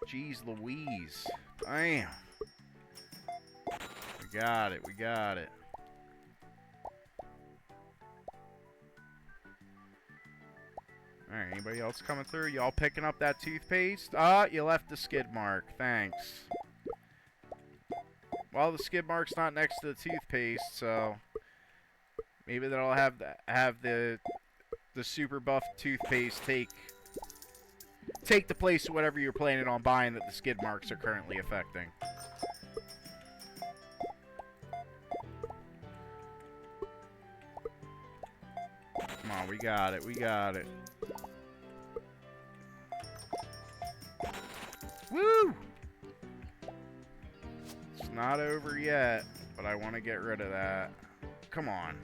Jeez Louise. Damn. We got it. We got it. Alright, anybody else coming through? Y'all picking up that toothpaste? Ah, you left the skid mark. Thanks. Well, the skid mark's not next to the toothpaste, so maybe that'll have the super buff toothpaste take the place of whatever you're planning on buying that the skid marks are currently affecting. Come on, we got it. We got it. Woo! It's not over yet, but I want to get rid of that. Come on.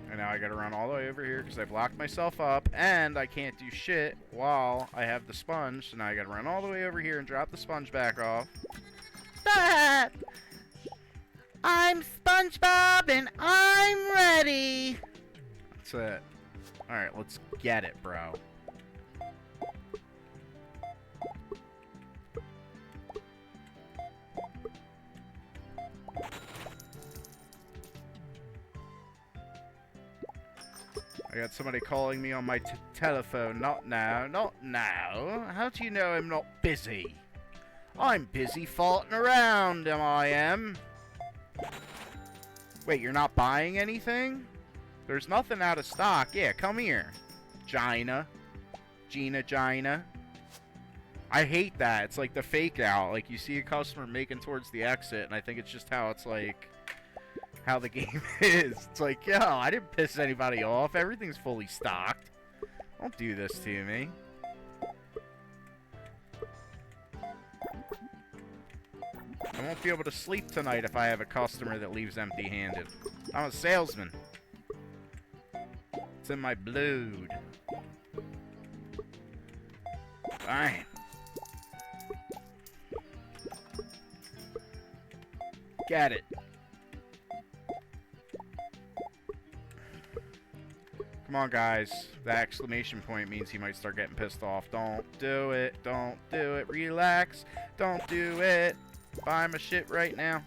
And now I gotta run all the way over here because I've locked myself up, and I can't do shit while I have the sponge. So now I gotta run all the way over here and drop the sponge back off. Stop! I'm SpongeBob, and I'm ready! That's it. Alright, let's get it, bro. I got somebody calling me on my telephone. Not now, not now. How do you know I'm not busy? I'm busy farting around, I am. Wait, you're not buying anything? There's nothing out of stock. Yeah, come here. Gina. Gina. I hate that. It's like the fake out. Like, you see a customer making towards the exit, and I think it's just how it's like... how the game is. It's like, yo, I didn't piss anybody off. Everything's fully stocked. Don't do this to me. I won't be able to sleep tonight if I have a customer that leaves empty-handed. I'm a salesman. It's in my blood. Fine. Get it. Come on, guys. The exclamation point means he might start getting pissed off. Don't do it. Don't do it. Relax. Don't do it. Buy my shit right now.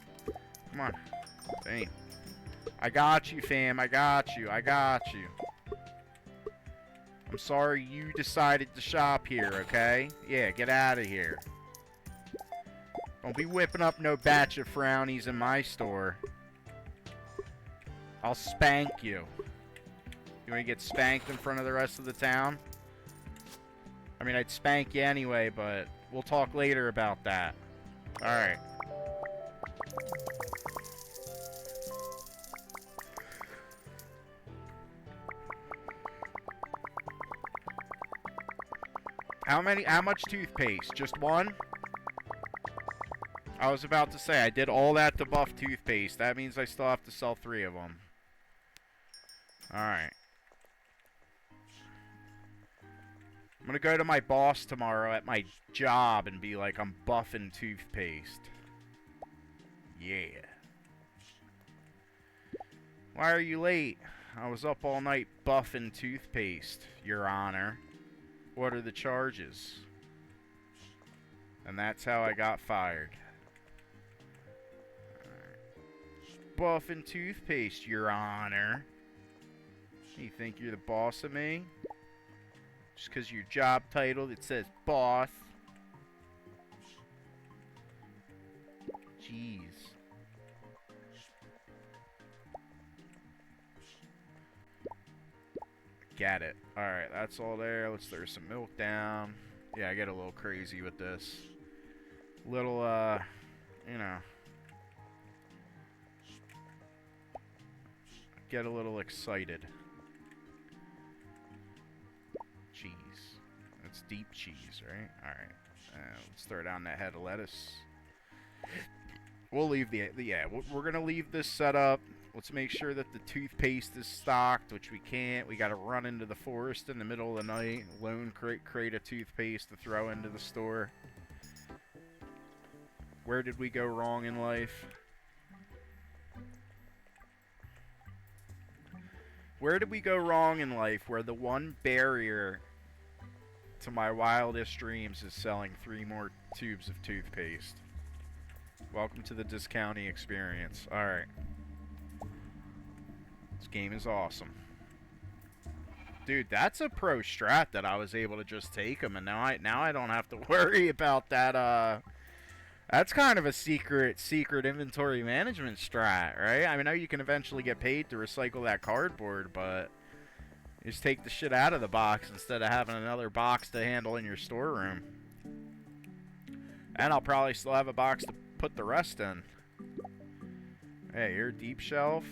Come on. Damn. I got you, fam. I got you. I got you. I'm sorry you decided to shop here, okay? Yeah, get out of here. Don't be whipping up no batch of frownies in my store. I'll spank you. You want to get spanked in front of the rest of the town? I mean, I'd spank you anyway, but we'll talk later about that. Alright. How much toothpaste? Just one? I was about to say, I did all that to buff toothpaste. That means I still have to sell 3 of them. Alright. I'm gonna go to my boss tomorrow at my job and be like, I'm buffing toothpaste. Yeah. Why are you late? I was up all night buffing toothpaste, Your Honor. What are the charges? And that's how I got fired. Buffing toothpaste, Your Honor. You think you're the boss of me? Just because your job title that says boss. Jeez. Got it. Alright, that's all there. Let's throw some milk down. Yeah, I get a little crazy with this. little, you know, get a little excited. Cheese. It's deep cheese, right? Alright. Let's throw down that head of lettuce. We'll leave yeah, we're gonna leave this set up. Let's make sure that the toothpaste is stocked, which we can't. We gotta run into the forest in the middle of the night, lone crate of toothpaste to throw into the store. Where did we go wrong in life? Where did we go wrong in life where the one barrier to my wildest dreams is selling 3 more tubes of toothpaste? Welcome to the discounting experience. Alright. This game is awesome. Dude, that's a pro strat that I was able to just take him, and now I don't have to worry about that, that's kind of a secret inventory management strat, right? I mean, I know you can eventually get paid to recycle that cardboard, but you just take the shit out of the box instead of having another box to handle in your storeroom. And I'll probably still have a box to put the rest in. Hey, you're deep shelf,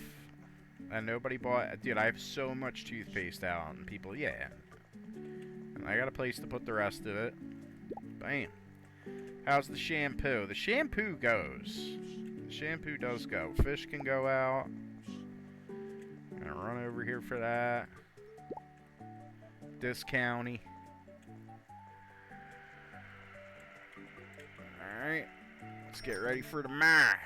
and nobody bought. Dude, I have so much toothpaste out, and people, yeah. And I got a place to put the rest of it. Bam. How's the shampoo? The shampoo goes. The shampoo does go. Fish can go out. Gonna run over here for that. Discounty. Alright. Let's get ready for tomorrow.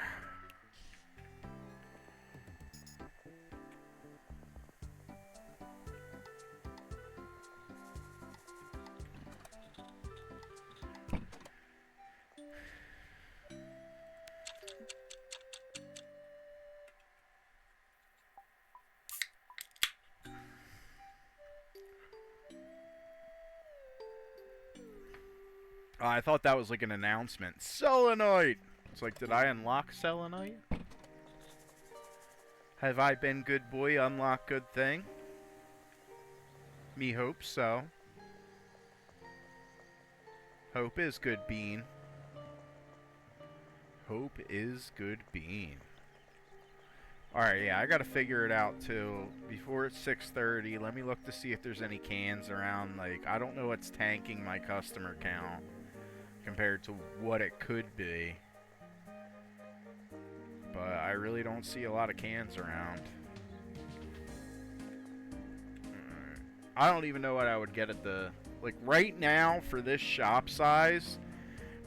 Oh, I thought that was like an announcement. Selenite! It's like, did I unlock Selenite? Have I been good boy, unlock good thing? Me hope so. Hope is good bean. Hope is good bean. Alright, yeah, I gotta figure it out too. Before it's 6:30, let me look to see if there's any cans around. Like, I don't know what's tanking my customer count compared to what it could be. But I really don't see a lot of cans around. I don't even know what I would get at the... Like, right now, for this shop size...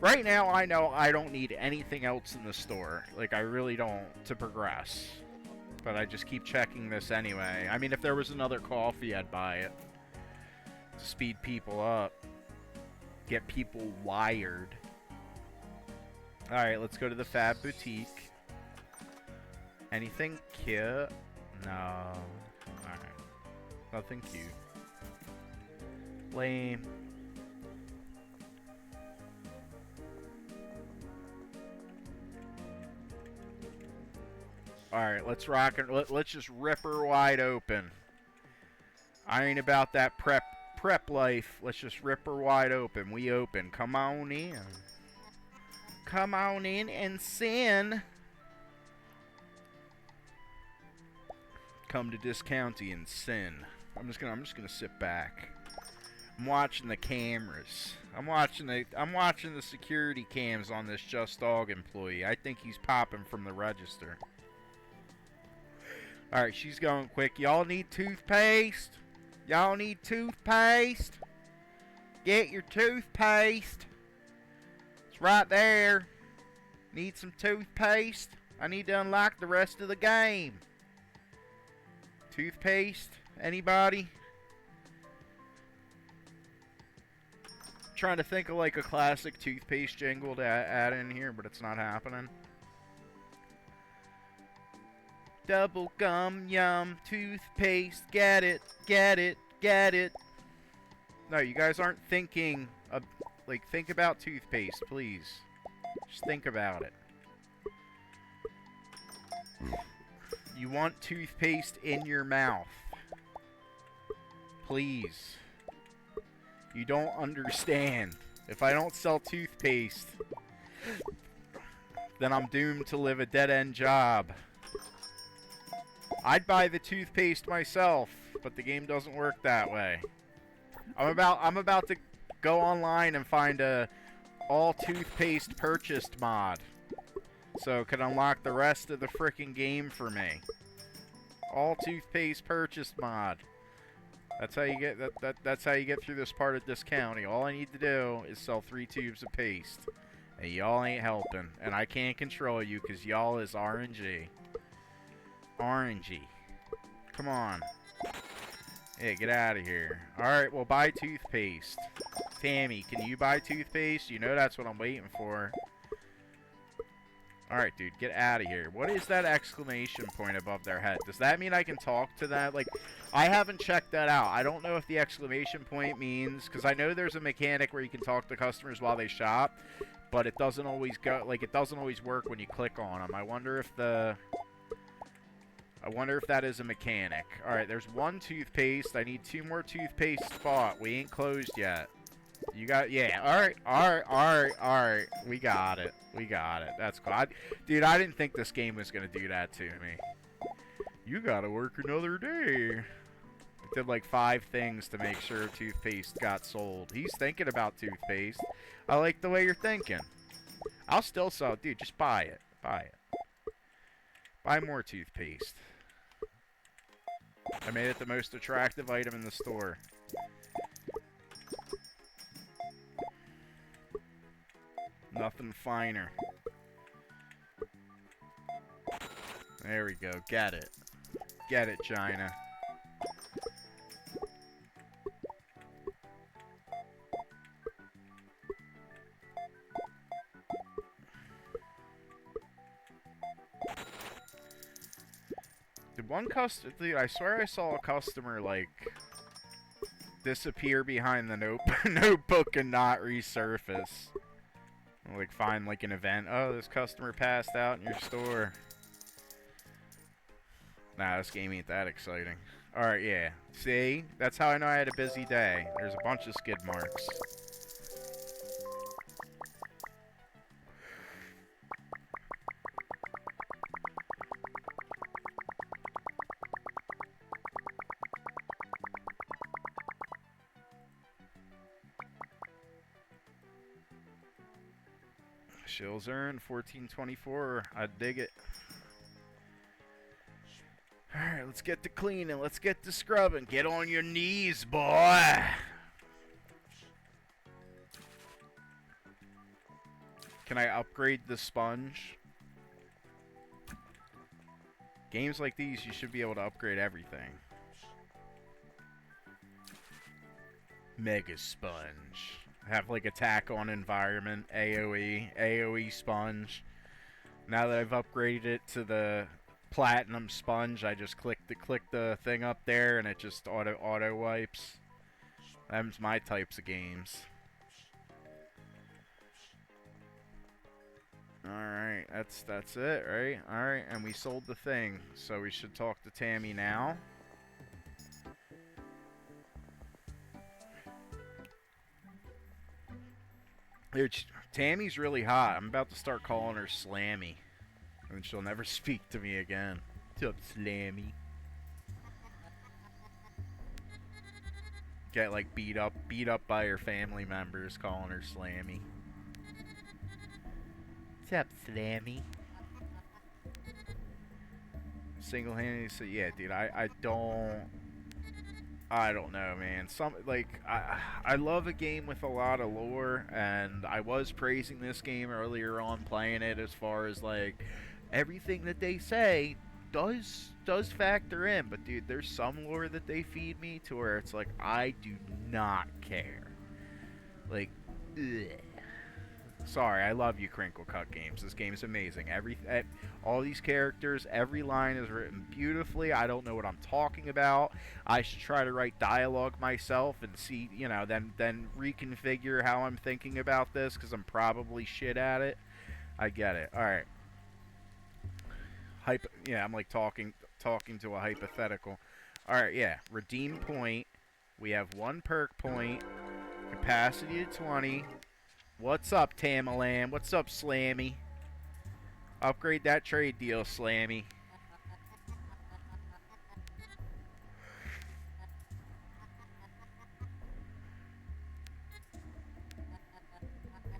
Right now, I know I don't need anything else in the store. Like, I really don't, to progress. But I just keep checking this anyway. I mean, if there was another coffee, I'd buy it. To speed people up. Get people wired. Alright, let's go to the Fab Boutique. Anything cute? No. Alright. Nothing cute. Lame. Alright, let's rock and let's just rip her wide open. I ain't about that prep life. Let's just rip her wide open. We open. Come on in. Come on in and sin. Come to Discounty and sin. I'm just gonna sit back. I'm watching the cameras. I'm watching the security cams on this Just Dog employee. I think he's popping from the register. Alright, she's going quick. Y'all need toothpaste? Y'all need toothpaste? Get your toothpaste. It's right there. Need some toothpaste? I need to unlock the rest of the game. Toothpaste? Anybody? Trying to think of like a classic toothpaste jingle to add in here, but it's not happening. Double gum yum toothpaste, get it, get it, get it. No, you guys aren't thinking of, like, think about toothpaste, please. Just think about it. You want toothpaste in your mouth. Please. You don't understand. If I don't sell toothpaste, then I'm doomed to live a dead-end job. I'd buy the toothpaste myself, but the game doesn't work that way. I'm about to go online and find a all toothpaste purchased mod, so it can unlock the rest of the frickin' game for me. All toothpaste purchased mod. That's how you get that's how you get through this part of this county. All I need to do is sell 3 tubes of paste. And y'all ain't helping. And I can't control you because y'all is RNG. RNG. Come on. Hey, get out of here. Alright, well, buy toothpaste. Tammy, can you buy toothpaste? You know that's what I'm waiting for. Alright, dude, get out of here. What is that exclamation point above their head? Does that mean I can talk to that? Like, I haven't checked that out. I don't know if the exclamation point means... Because I know there's a mechanic where you can talk to customers while they shop. But it doesn't always go... Like, it doesn't always work when you click on them. I wonder if that is a mechanic. Alright, there's 1 toothpaste. I need 2 more toothpaste spot. We ain't closed yet. You got... Yeah, alright. We got it. That's cool. Dude, I didn't think this game was gonna do that to me. You gotta work another day. I did like 5 things to make sure toothpaste got sold. He's thinking about toothpaste. I like the way you're thinking. I'll still sell it. Dude, just buy it. Buy more toothpaste. I made it the most attractive item in the store. Nothing finer. There we go. Get it. Get it, China. Did one customer... Dude, I swear I saw a customer, like, disappear behind the notebook and not resurface. Like, find, like, an event. Oh, this customer passed out in your store. Nah, this game ain't that exciting. Alright, yeah. See? That's how I know I had a busy day. There's a bunch of skid marks. Shills earned, 1424. I dig it. Alright, let's get to cleaning. Let's get to scrubbing. Get on your knees, boy. Can I upgrade the sponge? Games like these, you should be able to upgrade everything. Mega sponge. Have like attack on environment, AoE sponge. Now that I've upgraded it to the platinum sponge, I just click the thing up there and it just auto wipes. Them's my types of games. Alright, that's it, right? Alright, and we sold the thing, so we should talk to Tammy now. Dude, Tammy's really hot. I'm about to start calling her Slammy. And she'll never speak to me again. What's up, Slammy? Get, like, beat up by her family members calling her Slammy. What's up, Slammy? Single-handedly, so yeah, dude, I don't know, man. I love a game with a lot of lore, and I was praising this game earlier on playing it as far as, like, everything that they say does factor in. But, dude, there's some lore that they feed me to where it's like, I do not care. Like, ugh. Sorry, I love you, Crinkle Cut Games. This game's amazing. All these characters, every line is written beautifully. I don't know what I'm talking about. I should try to write dialogue myself and see, you know, then reconfigure how I'm thinking about this, because I'm probably shit at it. I get it. All right. Yeah, I'm like talking to a hypothetical. All right, yeah. Redeem point. We have 1 perk point. Capacity to 20. What's up, Tamalam? What's up, Slammy? Upgrade that trade deal, Slammy.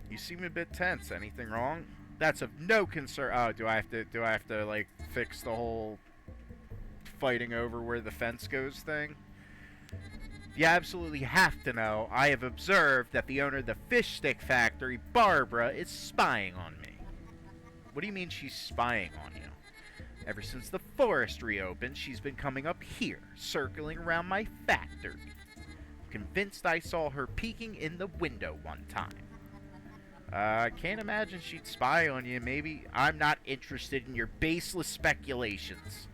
You seem a bit tense. Anything wrong? That's of no concern. Oh, do I have to like fix the whole fighting over where the fence goes thing? You absolutely have to know. I have observed that the owner of the fish stick factory, Barbara, is spying on me. What do you mean she's spying on you? Ever since the forest reopened, she's been coming up here, circling around my factory. I'm convinced I saw her peeking in the window one time. I can't imagine she'd spy on you. Maybe I'm not interested in your baseless speculations.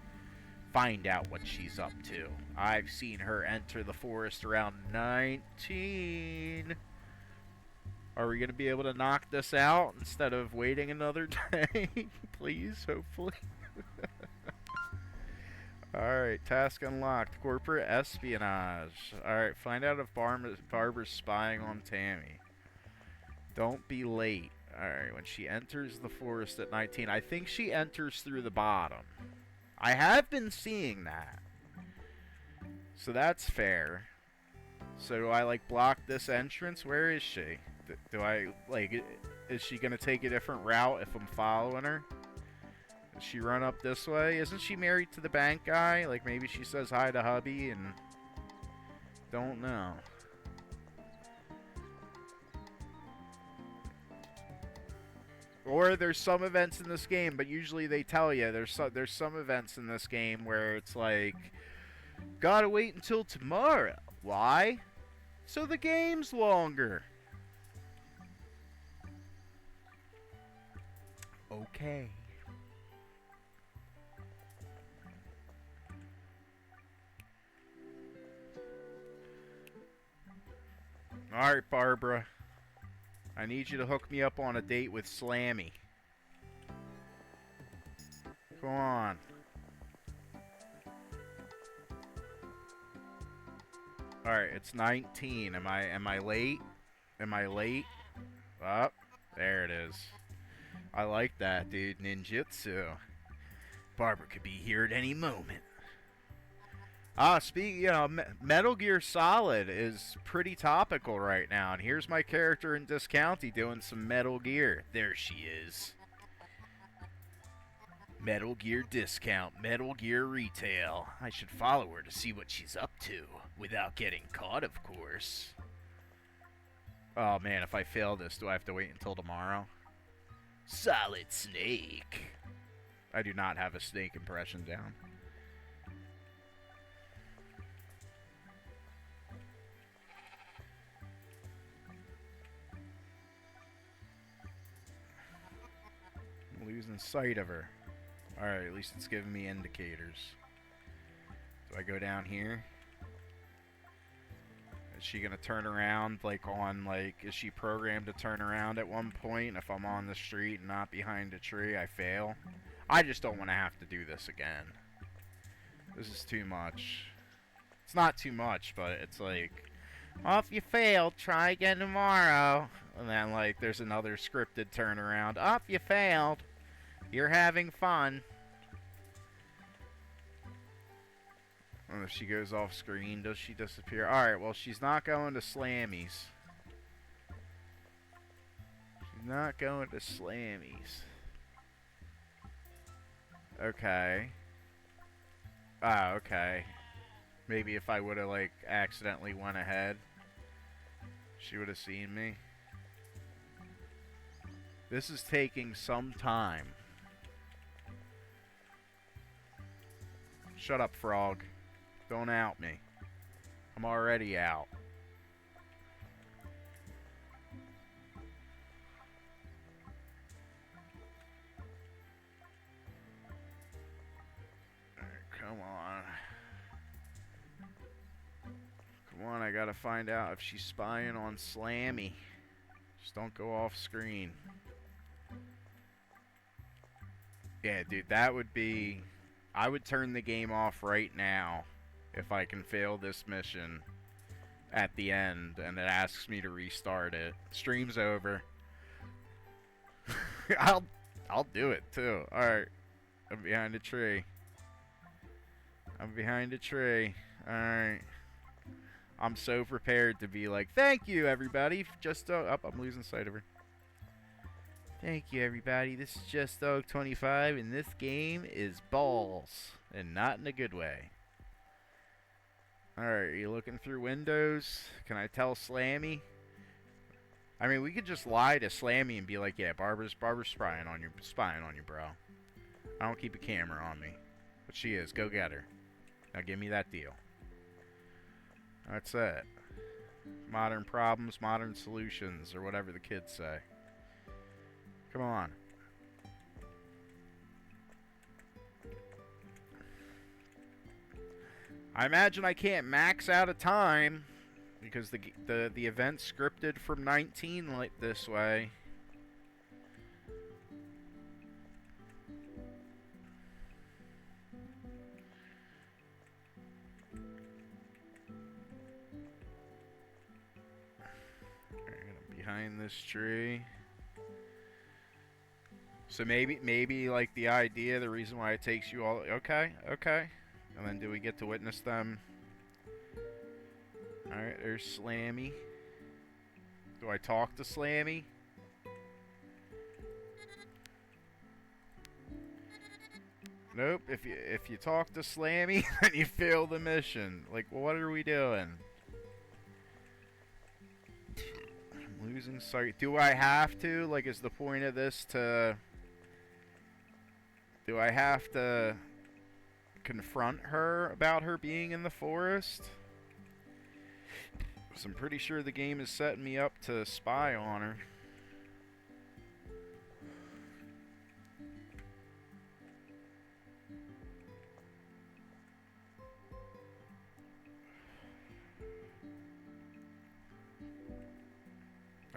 Find out what she's up to. I've seen her enter the forest around 19. Are we going to be able to knock this out instead of waiting another day? Please, hopefully. Alright, task unlocked. Corporate espionage. Alright, find out if Barbara's spying on Tammy. Don't be late. Alright, when she enters the forest at 19. I think she enters through the bottom. I have been seeing that. So that's fair. So do I, like, block this entrance? Where is she? Do I, like, is she gonna take a different route if I'm following her? Does she run up this way? Isn't she married to the bank guy? Like, maybe she says hi to hubby and... Don't know. Or there's some events in this game, but usually they tell you there's some events in this game where it's like, gotta wait until tomorrow. Why? So the game's longer. Okay. Alright, Barbara. I need you to hook me up on a date with Slammy. Come on. Alright, it's 19. Am I late? Am I late? Oh, there it is. I like that, dude. Ninjutsu. Barbara could be here at any moment. Metal Gear Solid is pretty topical right now, and here's my character in Discounty doing some Metal Gear. There she is. Metal Gear Discount, Metal Gear Retail. I should follow her to see what she's up to, without getting caught, of course. Oh man, if I fail this, do I have to wait until tomorrow? Solid Snake. I do not have a Snake impression down. Losing sight of her. Alright, at least it's giving me indicators. Do I go down here? Is she gonna turn around, is she programmed to turn around at one point if I'm on the street and not behind a tree? I fail. I just don't want to have to do this again. This is too much. It's not too much, but it's like, well, if you failed, try again tomorrow. And then, like, there's another scripted turnaround. Oh, if you failed. You're having fun. And if she goes off screen, does she disappear? Alright, well, she's not going to Slammy's. She's not going to Slammy's. Okay. Ah, okay. Maybe if I would have, like, accidentally went ahead, she would have seen me. This is taking some time. Shut up, frog. Don't out me. I'm already out. Come on. Come on, I gotta find out if she's spying on Slammy. Just don't go off screen. Yeah, dude, that would be... I would turn the game off right now if I can fail this mission at the end and it asks me to restart it. Stream's over. I'll do it too. All right. I'm behind a tree. I'm behind a tree. All right. I'm so prepared to be like, thank you, everybody. Just Dog. Oh, I'm losing sight of her. Thank you, everybody. This is Just Dog 25, and this game is balls, and not in a good way. All right, are you looking through windows? Can I tell Slammy? I mean, we could just lie to Slammy and be like, yeah, Barbara's spying on you, bro. I don't keep a camera on me, but she is. Go get her. Now give me that deal. That's it. Modern problems, modern solutions, or whatever the kids say. Come on. I imagine I can't max out a time because the event's scripted from 19 like this way. Behind this tree. So maybe like the idea, the reason why it takes you all. Okay. And then do we get to witness them? All right, there's Slammy. Do I talk to Slammy? Nope. If you talk to Slammy, then you fail the mission. Like, what are we doing? Losing sight. Do I have to? Like, is the point of this to... Do I have to confront her about her being in the forest? Because I'm pretty sure the game is setting me up to spy on her.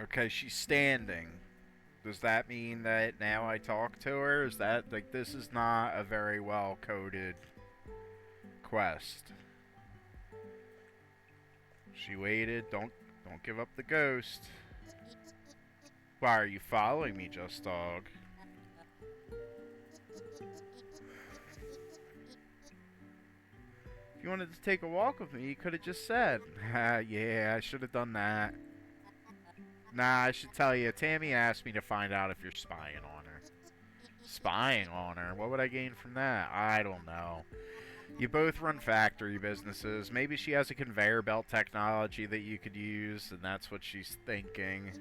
Okay, she's standing. Does that mean that now I talk to her? Is that, like, this is not a very well coded quest. She waited. Don't give up the ghost. Why are you following me, Just Dog? If you wanted to take a walk with me, you could have just said. Yeah, I should have done that. Nah, I should tell you. Tammy asked me to find out if you're spying on her. Spying on her? What would I gain from that? I don't know. You both run factory businesses. Maybe she has a conveyor belt technology that you could use, and that's what she's thinking.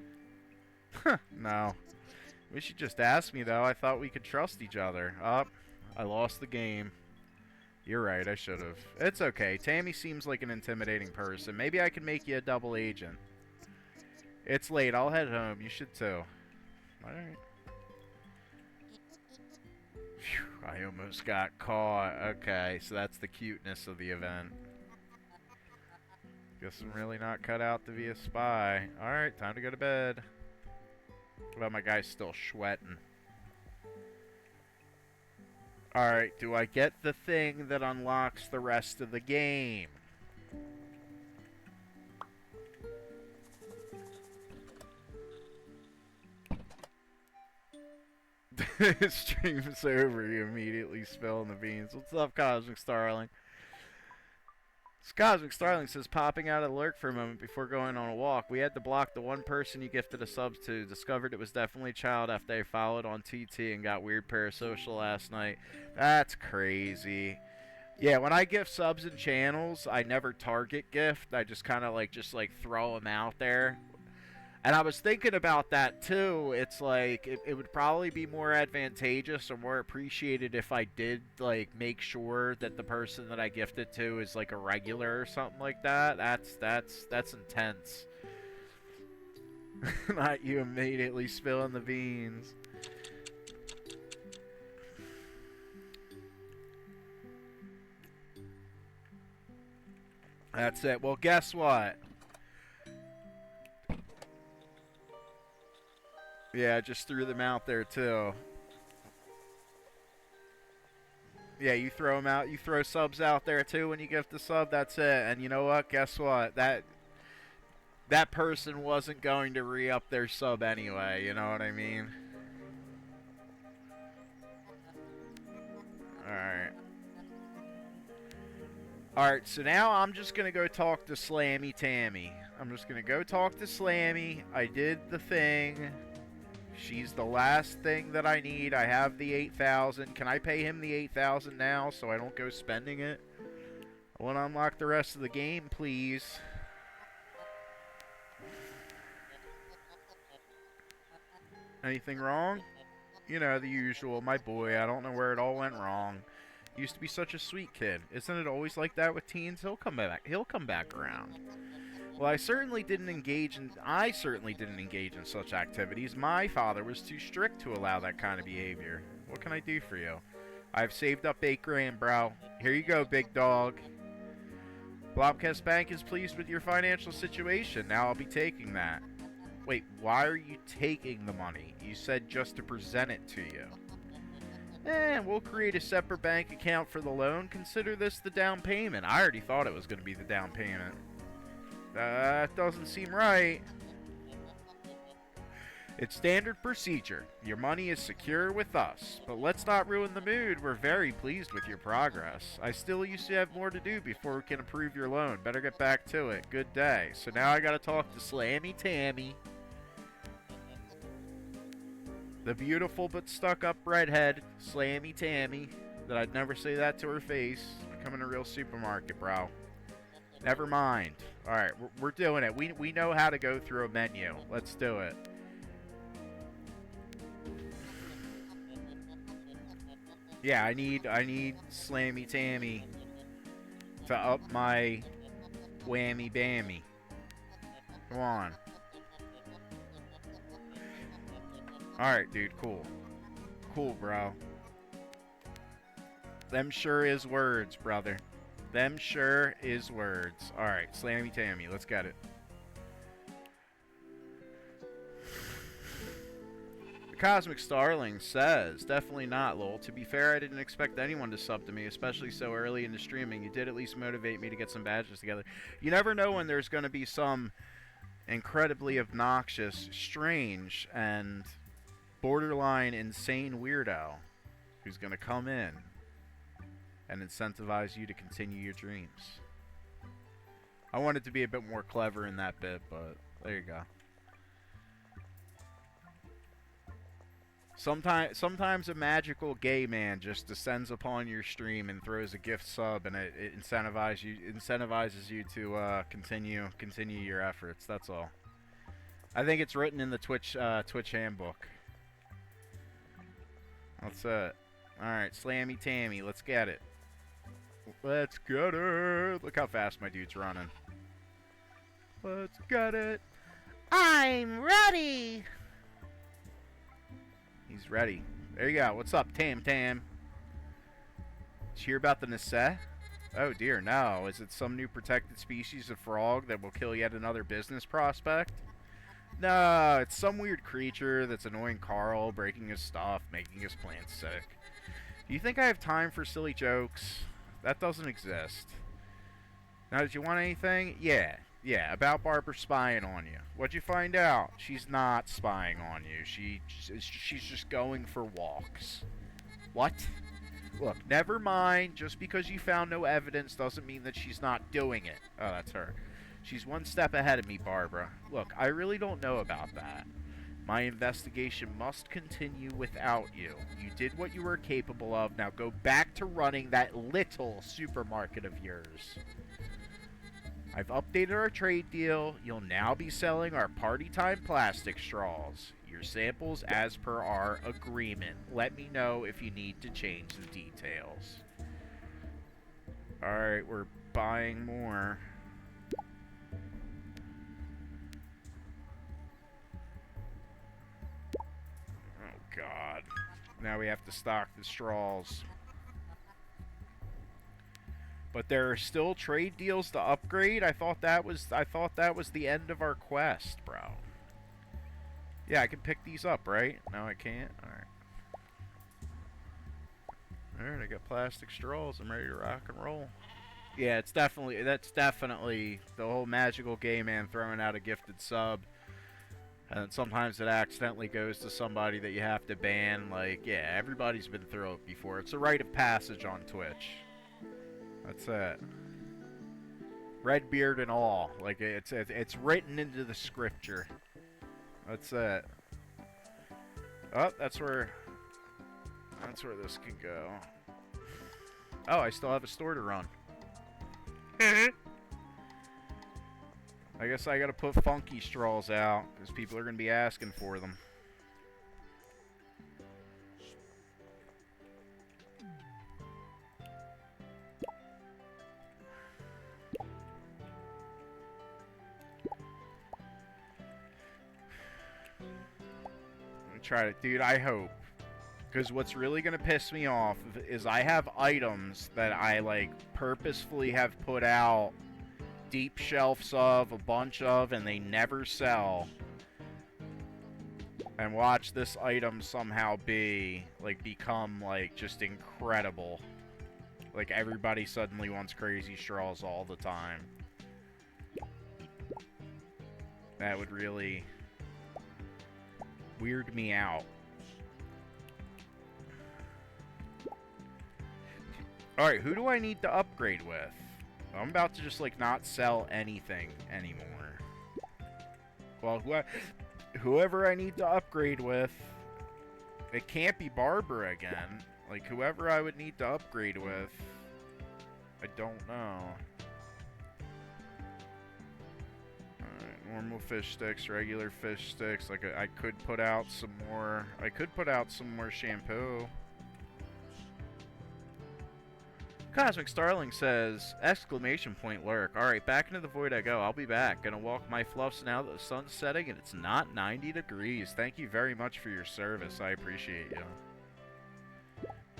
No. We should just ask me, though. I thought we could trust each other. Oh, I lost the game. You're right, I should have. It's okay. Tammy seems like an intimidating person. Maybe I can make you a double agent. It's late. I'll head home. You should too. Alright. I almost got caught. Okay, so that's the cuteness of the event. Guess I'm really not cut out to be a spy. Alright, time to go to bed. Well, my guy's still sweating. Alright, do I get the thing that unlocks the rest of the game? Stream's over, you immediately spilling the beans. What's up, Cosmic Starling? Cosmic Starling says, popping out of the lurk for a moment before going on a walk. We had to block the one person you gifted a sub to. Discovered it was definitely a child after I followed on TT and got weird parasocial last night. That's crazy. Yeah, when I gift subs and channels, I never target gift. I just kind of like throw them out there. And I was thinking about that too. It's like it would probably be more advantageous or more appreciated if I did like make sure that the person that I gifted to is like a regular or something like that. That's intense. Not you immediately spilling the beans. That's it. Well, guess what? Yeah, I just threw them out there, too. Yeah, you throw them out. You throw subs out there, too, when you gift the sub. That's it. And you know what? Guess what? That person wasn't going to re-up their sub anyway. You know what I mean? Alright. Alright, so now I'm just gonna go talk to Slammy Tammy. I'm just gonna go talk to Slammy. I did the thing. She's the last thing that I need. I have the 8,000. Can I pay him the 8,000 now so I don't go spending it? I want to unlock the rest of the game, please. Anything wrong? You know, the usual. My boy, I don't know where it all went wrong. Used to be such a sweet kid. Isn't it always like that with teens? He'll come back. He'll come back around. Well, I certainly didn't engage in such activities. My father was too strict to allow that kind of behavior. What can I do for you? I've saved up 8 grand, bro. Here you go, big dog. Blobcast Bank is pleased with your financial situation. Now I'll be taking that. Wait, why are you taking the money? You said just to present it to you. We'll create a separate bank account for the loan. Consider this the down payment. I already thought it was going to be the down payment. That doesn't seem right. It's standard procedure. Your money is secure with us. But let's not ruin the mood. We're very pleased with your progress. I still used to have more to do before we can approve your loan. Better get back to it. Good day. So now I gotta talk to Slammy Tammy. The beautiful but stuck-up redhead, Slammy Tammy. That I'd never say that to her face. Becoming a real supermarket, bro. Never mind. Alright, we're doing it. We know how to go through a menu. Let's do it. Yeah, I need Slammy Tammy to up my whammy bammy. Come on. Alright, dude, cool. Cool, bro. Them sure is words, brother. Them sure is words. Alright, Slammy Tammy, let's get it. The Cosmic Starling says, definitely not, lol. To be fair, I didn't expect anyone to sub to me, especially so early into streaming. You did at least motivate me to get some badges together. You never know when there's going to be some incredibly obnoxious, strange, and borderline insane weirdo who's going to come in and incentivize you to continue your dreams. I wanted to be a bit more clever in that bit, but there you go. Sometimes a magical gay man just descends upon your stream and throws a gift sub, and it incentivizes you to continue your efforts. That's all. I think it's written in the Twitch handbook. That's it. All right, Slammy Tammy, let's get it. Let's get it. Look how fast my dude's running. Let's get it. I'm ready. He's ready. There you go. What's up, Tam Tam? Did you hear about the Nase? Oh dear, no. Is it some new protected species of frog that will kill yet another business prospect? No, it's some weird creature that's annoying Carl, breaking his stuff, making his plants sick. Do you think I have time for silly jokes? That doesn't exist. Now, did you want anything? Yeah, about Barbara spying on you. What'd you find out? She's not spying on you. She's just going for walks. What? Look, never mind. Just because you found no evidence doesn't mean that she's not doing it. Oh, that's her. She's one step ahead of me, Barbara. Look, I really don't know about that. My investigation must continue without you. You did what you were capable of. Now go back to running that little supermarket of yours. I've updated our trade deal. You'll now be selling our party time plastic straws. Your samples as per our agreement. Let me know if you need to change the details. Alright, we're buying more. God. Now we have to stock the straws. But there are still trade deals to upgrade. I thought that was the end of our quest, bro. Yeah, I can pick these up, right? No, I can't. All right. All right, I got plastic straws. I'm ready to rock and roll. Yeah, that's definitely the whole magical gay man throwing out a gifted sub. And then sometimes it accidentally goes to somebody that you have to ban. Like, yeah, everybody's been through it before. It's a rite of passage on Twitch. That's it. Red beard and all. Like, it's written into the scripture. That's it. Oh, that's where this can go. Oh, I still have a store to run. I guess I gotta put funky straws out, because people are gonna be asking for them. Let me try to, dude, I hope. Because what's really gonna piss me off is I have items that I, like, purposefully have put out deep shelves of, a bunch of, and they never sell. And watch this item somehow become, like, just incredible. Like, everybody suddenly wants crazy straws all the time. That would really weird me out. Alright, who do I need to upgrade with? I'm about to just, like, not sell anything anymore. Well, whoever I need to upgrade with, it can't be Barbara again. Like, whoever I would need to upgrade with, I don't know. Alright, normal fish sticks, regular fish sticks. Like, I could put out some more. I could put out some more shampoo. Cosmic Starling says, exclamation point lurk. Alright, back into the void I go. I'll be back. Gonna walk my fluffs now that the sun's setting and it's not 90 degrees. Thank you very much for your service. I appreciate you.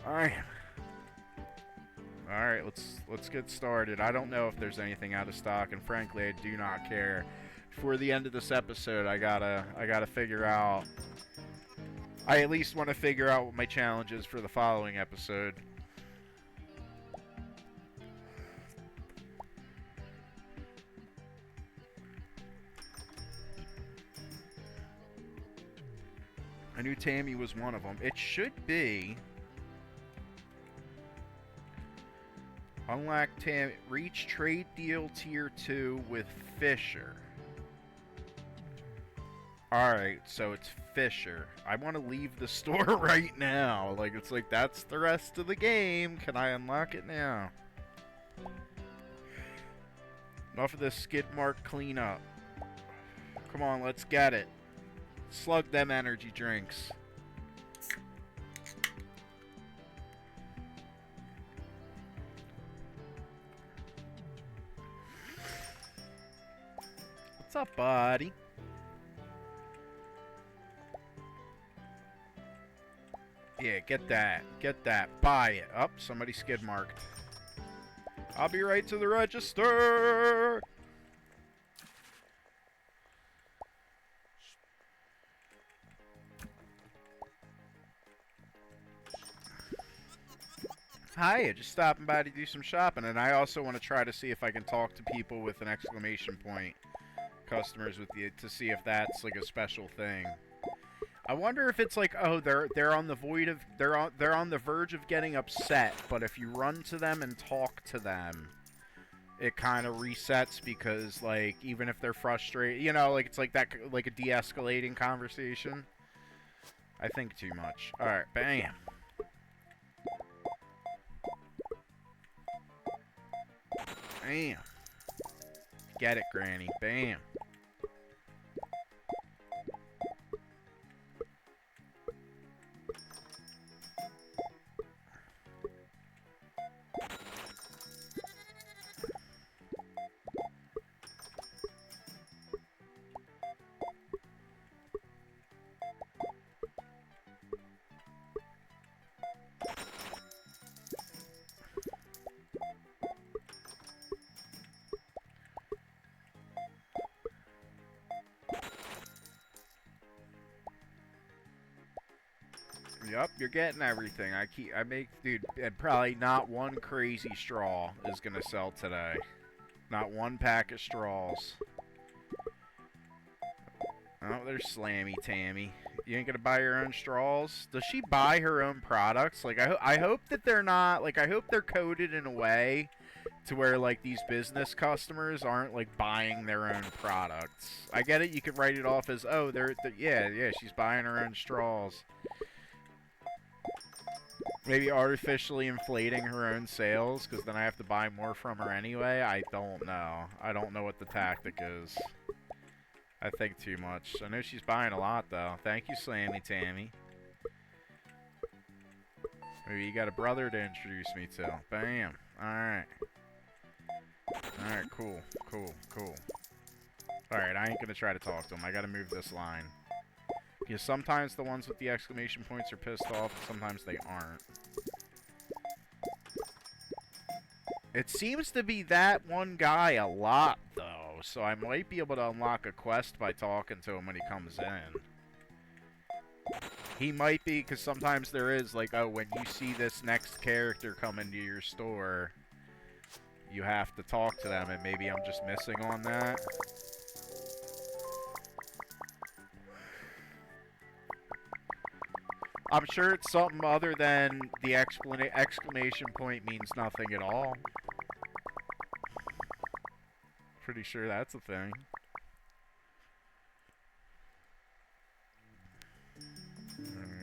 Alright. Alright, let's get started. I don't know if there's anything out of stock, and frankly, I do not care. Before the end of this episode, I gotta figure out. I at least want to figure out what my challenge is for the following episode. I knew Tammy was one of them. It should be. Unlock Tammy. Reach trade deal tier 2 with Fisher. Alright, so it's Fisher. I want to leave the store right now. Like, it's like, that's the rest of the game. Can I unlock it now? Enough of this skid mark cleanup. Come on, let's get it. Slug them energy drinks. What's up, buddy? Yeah, get that. Get that. Buy it. Up, somebody skid marked. I'll be right to the register. Hi, just stopping by to do some shopping, and I also want to try to see if I can talk to people with an exclamation point, customers with the, to see if that's like a special thing. I wonder if it's like, oh, they're on the void of they're on the verge of getting upset, but if you run to them and talk to them, it kind of resets because like even if they're frustrated, you know, like it's like that like a de-escalating conversation. I think too much. All right, bam. Bam. Get it, Granny. Bam. Yup, you're getting everything. Dude, and probably not one crazy straw is gonna sell today. Not one pack of straws. Oh, there's Slammy Tammy. You ain't gonna buy your own straws? Does she buy her own products? Like, I hope that they're not, like, I hope they're coded in a way to where, like, these business customers aren't, like, buying their own products. I get it, you could write it off as, oh, yeah, she's buying her own straws. Maybe artificially inflating her own sales, because then I have to buy more from her anyway? I don't know. I don't know what the tactic is. I think too much. I know she's buying a lot, though. Thank you, Slammy Tammy. Maybe you got a brother to introduce me to. Bam. Alright. Alright, cool. Alright, I ain't gonna try to talk to him. I gotta move this line. Because sometimes the ones with the exclamation points are pissed off, and sometimes they aren't. It seems to be that one guy a lot, though, so I might be able to unlock a quest by talking to him when he comes in. He might be, because sometimes there is, like, oh, when you see this next character come into your store, you have to talk to them, and maybe I'm just missing on that. I'm sure it's something other than the exclamation point means nothing at all. Pretty sure that's a thing.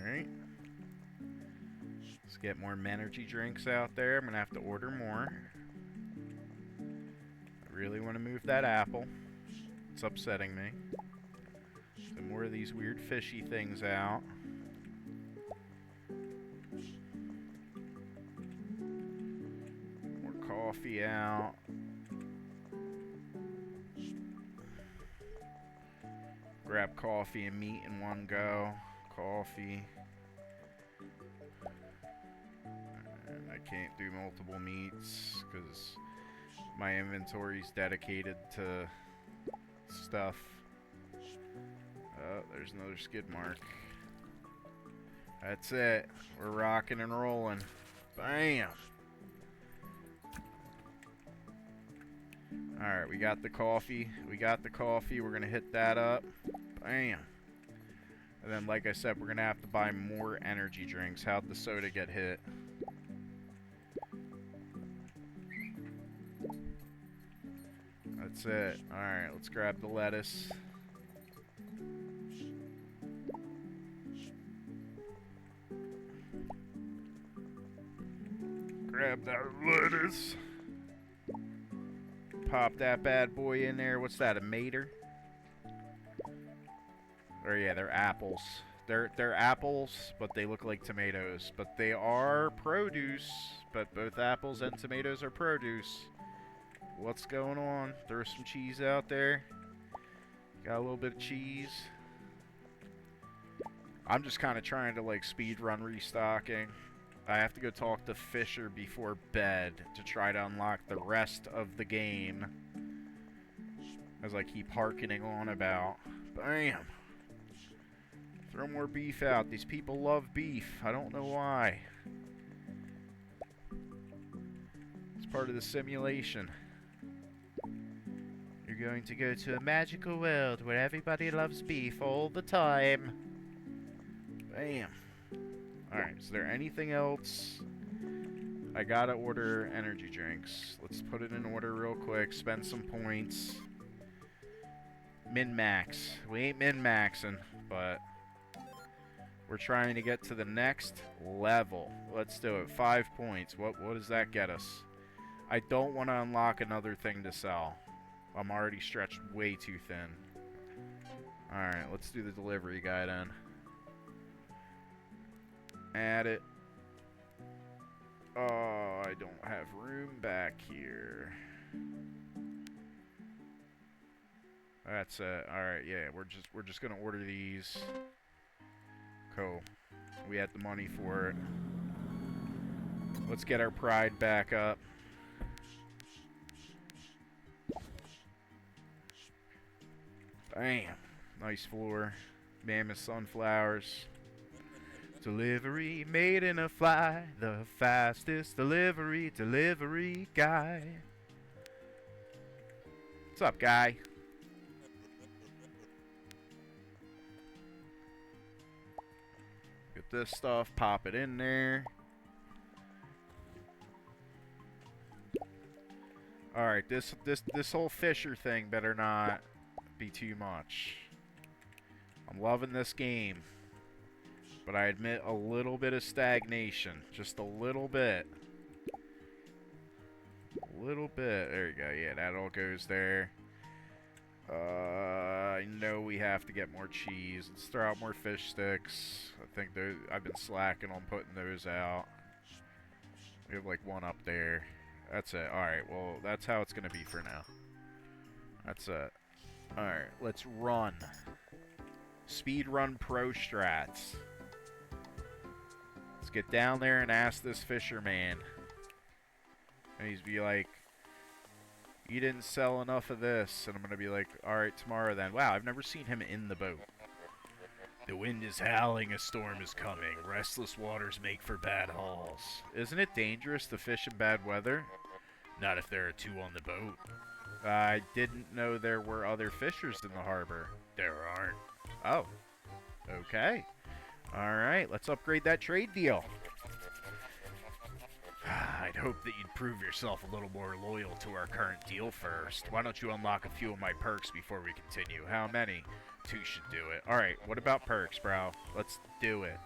Alright. Let's get more energy drinks out there. I'm gonna have to order more. I really want to move that apple. It's upsetting me. Some more of these weird fishy things out. More coffee out. Grab coffee and meat in one go. Coffee. And I can't do multiple meats because my inventory's dedicated to stuff. Oh, there's another skid mark. That's it. We're rocking and rolling. Bam! Alright, we got the coffee. We're gonna hit that up. Bam! And then, like I said, we're gonna have to buy more energy drinks. How'd the soda get hit? That's it. Alright, let's grab the lettuce. Grab that lettuce. Pop that bad boy in there. What's that, a mater? Or yeah, they're apples. They're apples, but they look like tomatoes. But they are produce. But both apples and tomatoes are produce. What's going on? There's some cheese out there. Got a little bit of cheese. I'm just kind of trying to like speed run restocking. I have to go talk to Fisher before bed to try to unlock the rest of the game. As I keep harkening on about. Bam! Throw more beef out. These people love beef. I don't know why. It's part of the simulation. You're going to go to a magical world where everybody loves beef all the time. Bam. Alright, is there anything else? I gotta order energy drinks. Let's put it in order real quick. Spend some points. Min-max. We ain't min-maxing, but we're trying to get to the next level. Let's do it. 5 points. What does that get us? I don't want to unlock another thing to sell. I'm already stretched way too thin. Alright, let's do the delivery guy then. Add it. Oh, I don't have room back here. That's it. Alright, yeah, we're just gonna order these. Cool. We had the money for it. Let's get our pride back up. Bam. Nice floor. Mammoth sunflowers. Delivery made in a fly. The fastest delivery guy. What's up, guy? this stuff, pop it in there. Alright, this whole Fisher thing better not be too much. I'm loving this game. But I admit a little bit of stagnation. Just a little bit. A little bit. There you go. Yeah, that all goes there. I know we have to get more cheese. Let's throw out more fish sticks. I think I've been slacking on putting those out. We have like one up there. That's it. Alright, well, that's how it's going to be for now. That's it. Alright, let's run. Speedrun Pro Strats. Let's get down there and ask this fisherman. And he's be like, you didn't sell enough of this. And I'm going to be like, alright, tomorrow then. Wow, I've never seen him in the boat. The wind is howling, a storm is coming. Restless waters make for bad hauls. Isn't it dangerous to fish in bad weather? Not if there are two on the boat. I didn't know there were other fishers in the harbor. There aren't. Oh. Okay. Alright, let's upgrade that trade deal. I'd hope that you'd prove yourself a little more loyal to our current deal first. Why don't you unlock a few of my perks before we continue? How many? 2 should do it. Alright, what about perks, bro? Let's do it.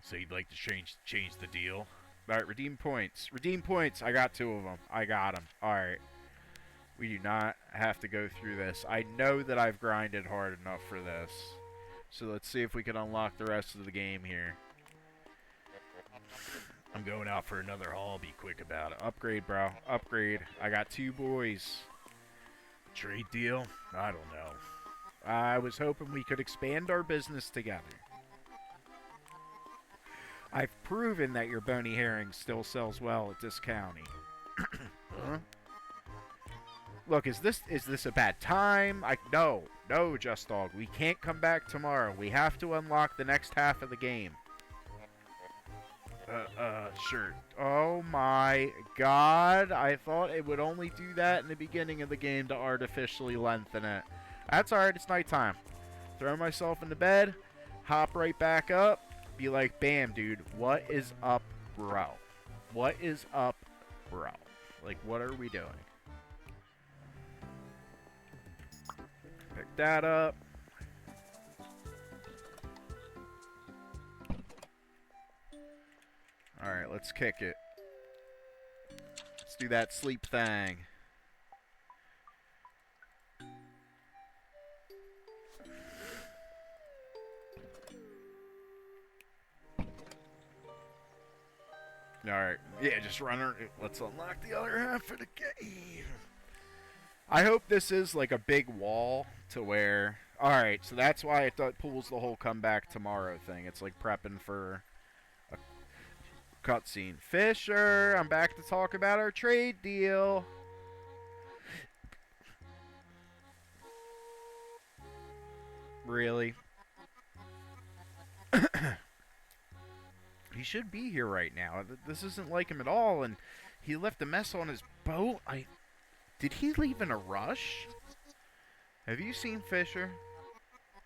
So you'd like to change the deal? Alright, redeem points. Redeem points! I got 2 of them. I got them. Alright. We do not have to go through this. I know that I've grinded hard enough for this. So let's see if we can unlock the rest of the game here. I'm going out for another haul. Be quick about it. Upgrade, bro. Upgrade. I got 2 boys. Trade deal? I don't know. I was hoping we could expand our business together. I've proven that your bony herring still sells well at this county. Huh? Look, is this a bad time? No, Just Dog. We can't come back tomorrow. We have to unlock the next half of the game. Sure. Oh my god. I thought it would only do that in the beginning of the game to artificially lengthen it. That's alright, it's nighttime. Throw myself into bed, hop right back up, be like, bam, dude, what is up, bro? What is up, bro? Like, what are we doing? Pick that up. Alright, let's kick it. Let's do that sleep thing. Alright, yeah, just run her. Let's unlock the other half of the game. I hope this is like a big wall to where... Alright, so that's why it pulls the whole comeback tomorrow thing. It's like prepping for a cutscene. Fisher, I'm back to talk about our trade deal. Really? He should be here right now. This isn't like him at all, and he left a mess on his boat. Did he leave in a rush? Have you seen Fisher?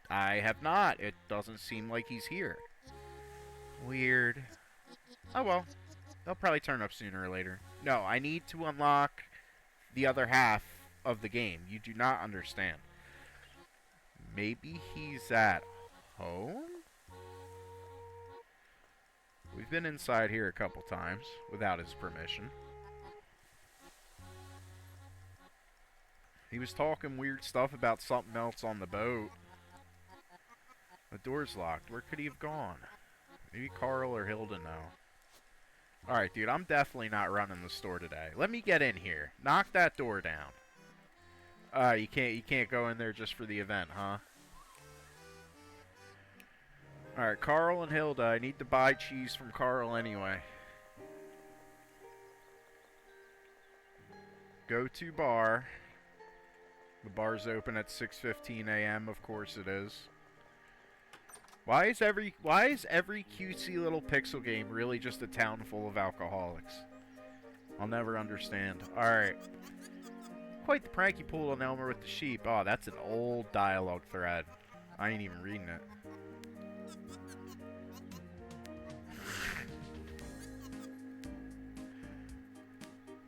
I have not. It doesn't seem like he's here. Weird. Oh well. They'll probably turn up sooner or later. No, I need to unlock the other half of the game. You do not understand. Maybe he's at home? We've been inside here a couple times without his permission. He was talking weird stuff about something else on the boat. The door's locked. Where could he have gone? Maybe Carl or Hilda know. Alright, dude, I'm definitely not running the store today. Let me get in here. Knock that door down. You can't go in there just for the event, huh? Alright, Carl and Hilda. I need to buy cheese from Carl anyway. Go to bar. The bar's open at 6:15 a.m. Of course it is. Why is every cutesy little pixel game really just a town full of alcoholics? I'll never understand. Alright. Quite the prank you pulled on Elmer with the sheep. Oh, that's an old dialogue thread. I ain't even reading it.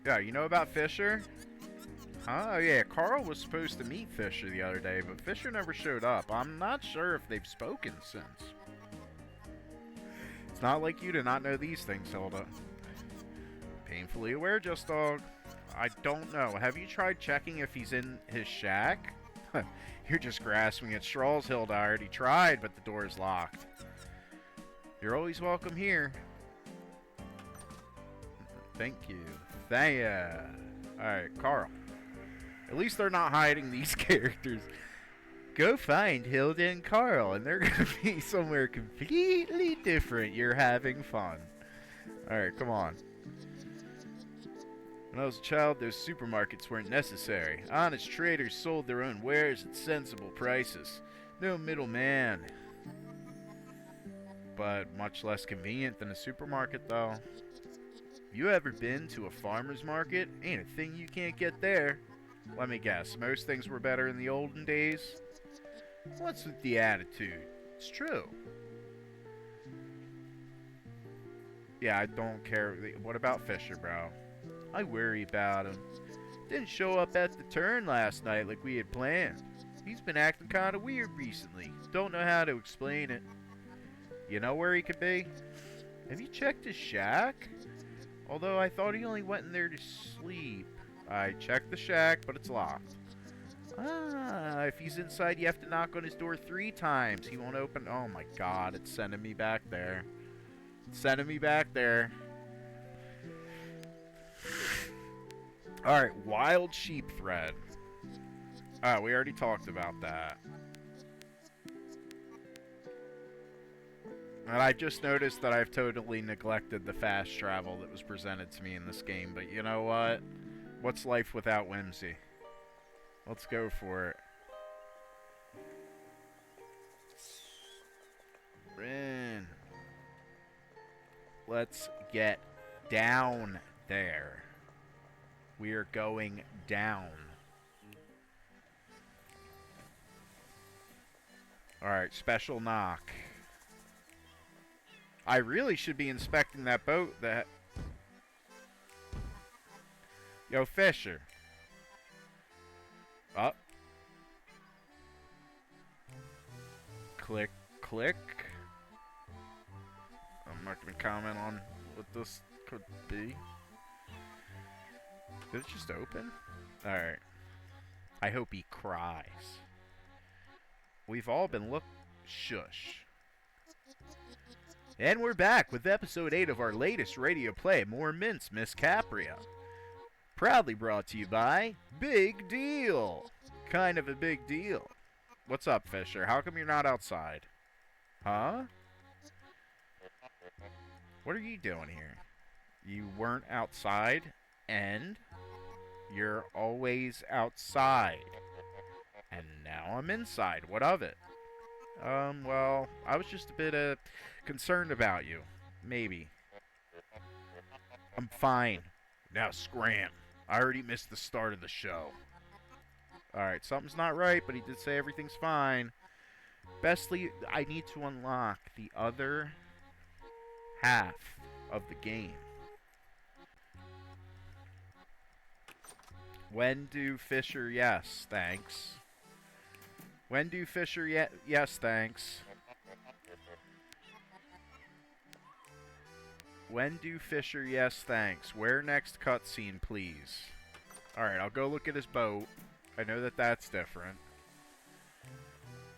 Yeah, you know about Fisher? Huh? Oh, yeah, Carl was supposed to meet Fisher the other day, but Fisher never showed up. I'm not sure if they've spoken since. It's not like you to not know these things, Hilda. Painfully aware, Just Dog. I don't know. Have you tried checking if he's in his shack? You're just grasping at straws, Hilda. I already tried, but the door is locked. You're always welcome here. Thank you. Thank ya. Alright, Carl. At least they're not hiding these characters. Go find Hilda and Carl, and they're gonna be somewhere completely different. You're having fun. Alright, come on. When I was a child, those supermarkets weren't necessary. Honest traders sold their own wares at sensible prices. No middleman. But much less convenient than a supermarket, though. You ever been to a farmer's market? Ain't a thing you can't get there. Let me guess, most things were better in the olden days? What's with the attitude? It's true. Yeah, I don't care. What about Fisher, bro? I worry about him. Didn't show up at the turn last night like we had planned. He's been acting kind of weird recently. Don't know how to explain it. You know where he could be? Have you checked his shack? Although I thought he only went in there to sleep. I checked the shack, but it's locked. Ah, if he's inside, you have to knock on his door 3 times. He won't open. Oh my god, it's sending me back there. It's sending me back there. Alright, wild sheep thread. Oh, we already talked about that. And I just noticed that I've totally neglected the fast travel that was presented to me in this game. But you know what? What's life without whimsy? Let's go for it. Rin. Let's get down there. We are going down. Alright, special knock. I really should be inspecting that boat that... Yo, Fisher. Up. Click, click. I'm not going to comment on what this could be. Did it just open? Alright. I hope he cries. We've all been Shush. And we're back with episode 8 of our latest radio play, More Mints, Miss Capria. Proudly brought to you by Big Deal. Kind of a big deal. What's up, Fisher? How come you're not outside? Huh? What are you doing here? You weren't outside, and you're always outside. And now I'm inside. What of it? Well, I was just a bit, concerned about you. Maybe. I'm fine. Now scram. I already missed the start of the show. Alright, something's not right, but he did say everything's fine. Bestly, I need to unlock the other half of the game. When do Fisher, yes, thanks. When do Fisher, yes, thanks. When do Fisher, yes, thanks. Where next cutscene, please? Alright, I'll go look at his boat. I know that that's different.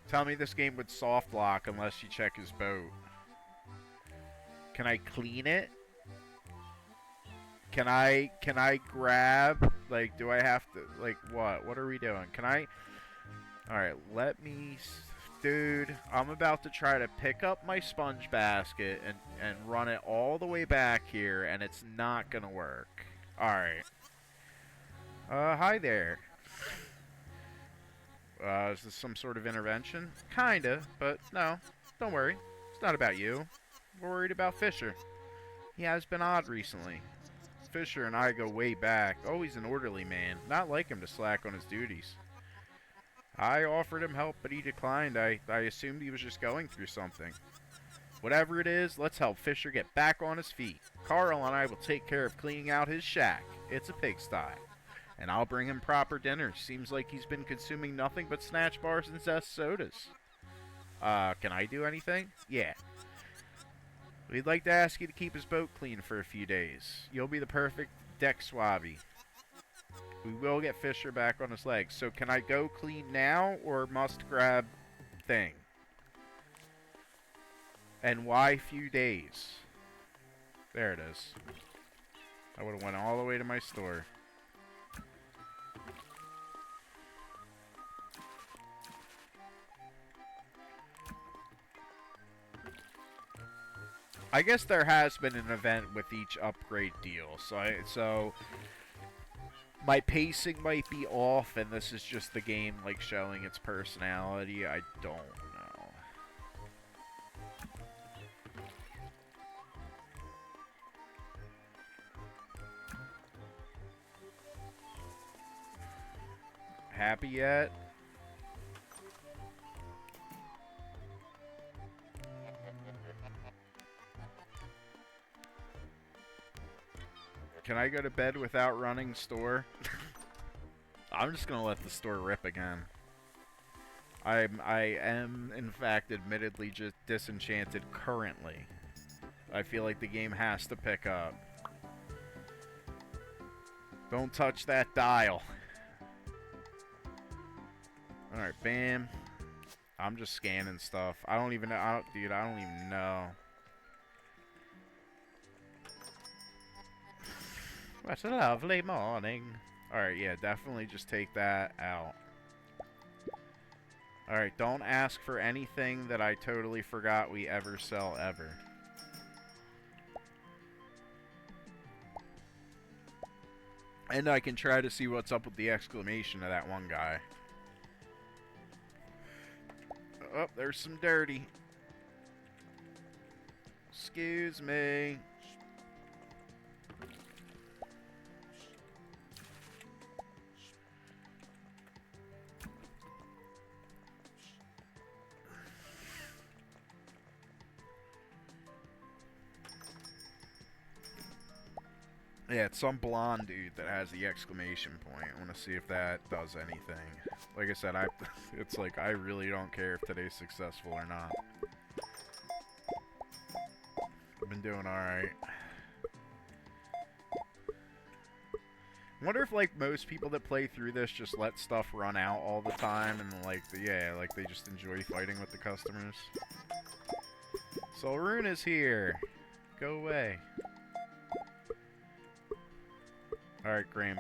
Tell me this game would soft lock unless you check his boat. Can I clean it? Can I grab, like, do I have to, like, what? What are we doing? Can I... Alright, let me... Dude, I'm about to try to pick up my sponge basket and run it all the way back here, and it's not gonna work. Alright. Hi there. Is this some sort of intervention? Kinda, but no. Don't worry. It's not about you. We're worried about Fisher. He has been odd recently. Fisher and I go way back. Always an orderly man. Not like him to slack on his duties. I offered him help, but he declined. I assumed he was just going through something. Whatever it is, let's help Fisher get back on his feet. Carl and I will take care of cleaning out his shack. It's a pigsty. And I'll bring him proper dinners. Seems like he's been consuming nothing but snatch bars and zest sodas. Can I do anything? Yeah. We'd like to ask you to keep his boat clean for a few days. You'll be the perfect deck swabby. We will get Fisher back on his legs. So can I go clean now or must grab thing? And why few days? There it is. I would have went all the way to my store. I guess there has been an event with each upgrade deal, so my pacing might be off, and this is just the game like showing its personality. I don't know. Happy yet? Can I go to bed without running store? I'm just gonna let the store rip again. I am, in fact, admittedly just disenchanted currently. I feel like the game has to pick up. Don't touch that dial. Alright, bam. I'm just scanning stuff. I don't even know. Dude, I don't even know. What a lovely morning. Alright, yeah, definitely just take that out. Alright, don't ask for anything that I totally forgot we ever sell ever. And I can try to see what's up with the exclamation of that one guy. Oh, there's some dirty. Excuse me. Yeah, it's some blonde dude that has the exclamation point. I want to see if that does anything. Like I said, it's like I really don't care if today's successful or not. I've been doing alright. I wonder if, like, most people that play through this just let stuff run out all the time and, like, yeah, like, they just enjoy fighting with the customers. Solrune is here. Go away. Alright, Graham.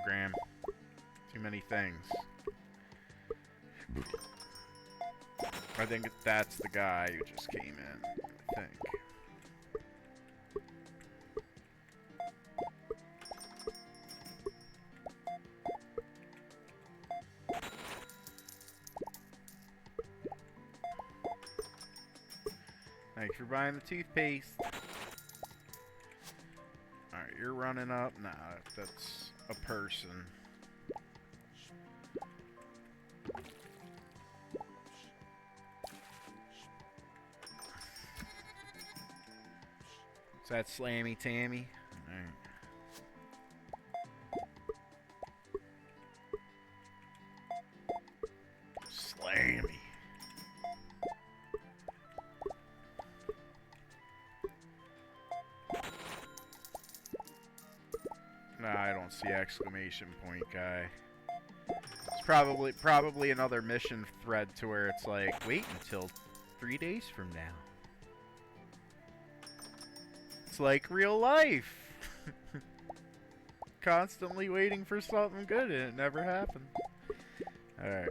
Too many things. I think that's the guy who just came in. I think. Thanks for buying the toothpaste. Alright, you're running up. Nah, that's a person. Is that Slammy Tammy? Alright. Slammy. Nah, I don't see exclamation point guy. It's probably another mission thread to where it's like, wait until 3 days from now. It's like real life. Constantly waiting for something good and it never happened. Alright.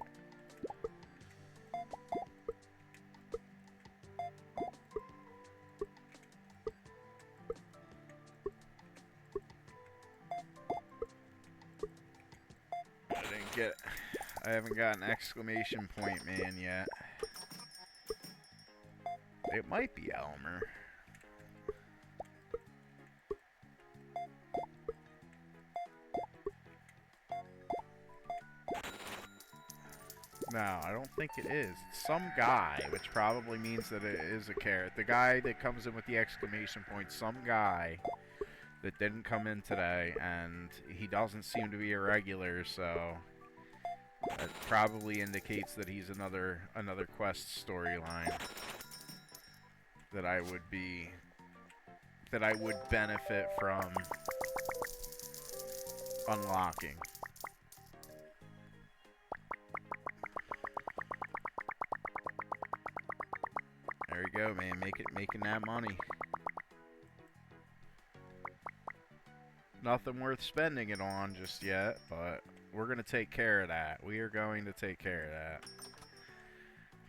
I haven't got an exclamation point man yet. It might be Elmer. No, I don't think it is. It's some guy, which probably means that it is a carrot. The guy that comes in with the exclamation point, some guy that didn't come in today, and he doesn't seem to be a regular, so that probably indicates that he's another quest storyline that I would benefit from unlocking. There you go, man. Making that money. Nothing worth spending it on just yet, but we're going to take care of that. We are going to take care of that.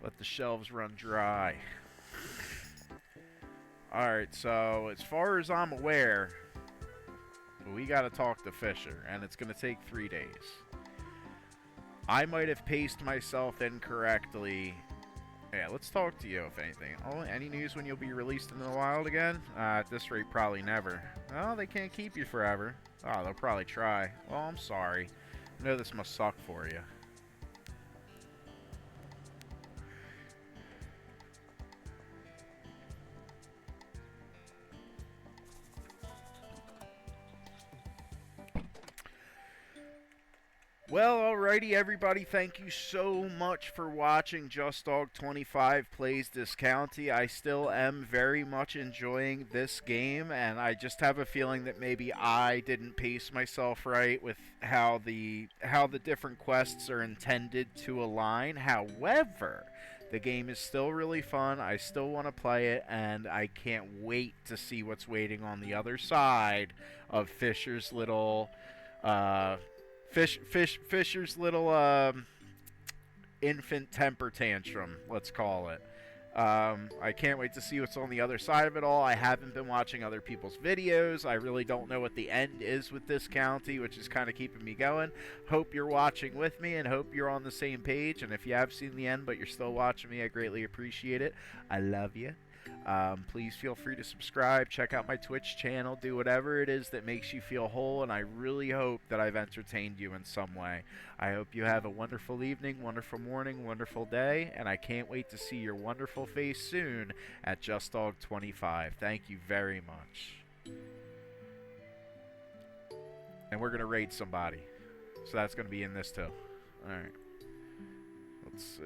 Let the shelves run dry. Alright, so as far as I'm aware, we got to talk to Fisher, and it's going to take 3 days. I might have paced myself incorrectly. Yeah, let's talk to you, if anything. Oh, any news when you'll be released into the wild again? At this rate, probably never. Well, they can't keep you forever. Oh, they'll probably try. Well, I'm sorry. I know this must suck for you. Well, alrighty, everybody. Thank you so much for watching Just Dog 25 Plays This County. I still am very much enjoying this game, and I just have a feeling that maybe I didn't pace myself right with how the different quests are intended to align. However, the game is still really fun. I still want to play it, and I can't wait to see what's waiting on the other side of Fisher's little Fisher's little infant temper tantrum, let's call it. I can't wait to see what's on the other side of it all. I haven't been watching other people's videos. I really don't know what the end is with this county, which is kind of keeping me going. Hope you're watching with me and hope you're on the same page. And if you have seen the end but you're still watching me, I greatly appreciate it. I love you. Please feel free to subscribe, check out my Twitch channel, do whatever it is that makes you feel whole, and I really hope that I've entertained you in some way. I hope you have a wonderful evening, wonderful morning, wonderful day, and I can't wait to see your wonderful face soon at Just Dog 25. Thank you very much. And we're going to raid somebody, so that's going to be in this too. Alright. Let's see.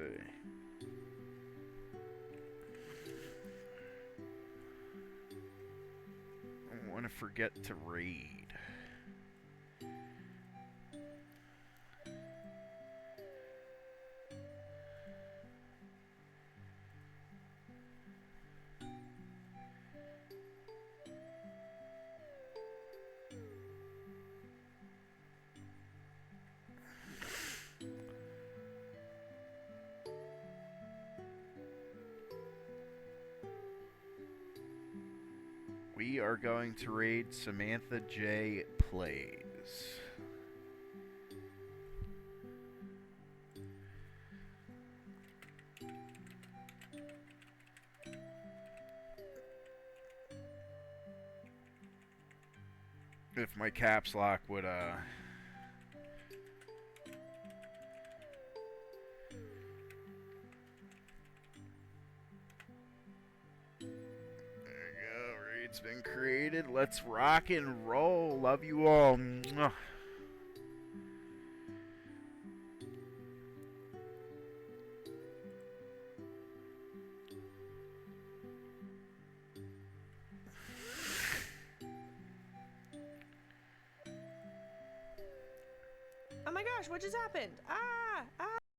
I want to forget to raid. We are going to raid Samantha J. Plays. If my caps lock would, It's been created. Let's rock and roll. Love you all. Mwah. Oh my gosh, what just happened? Ah!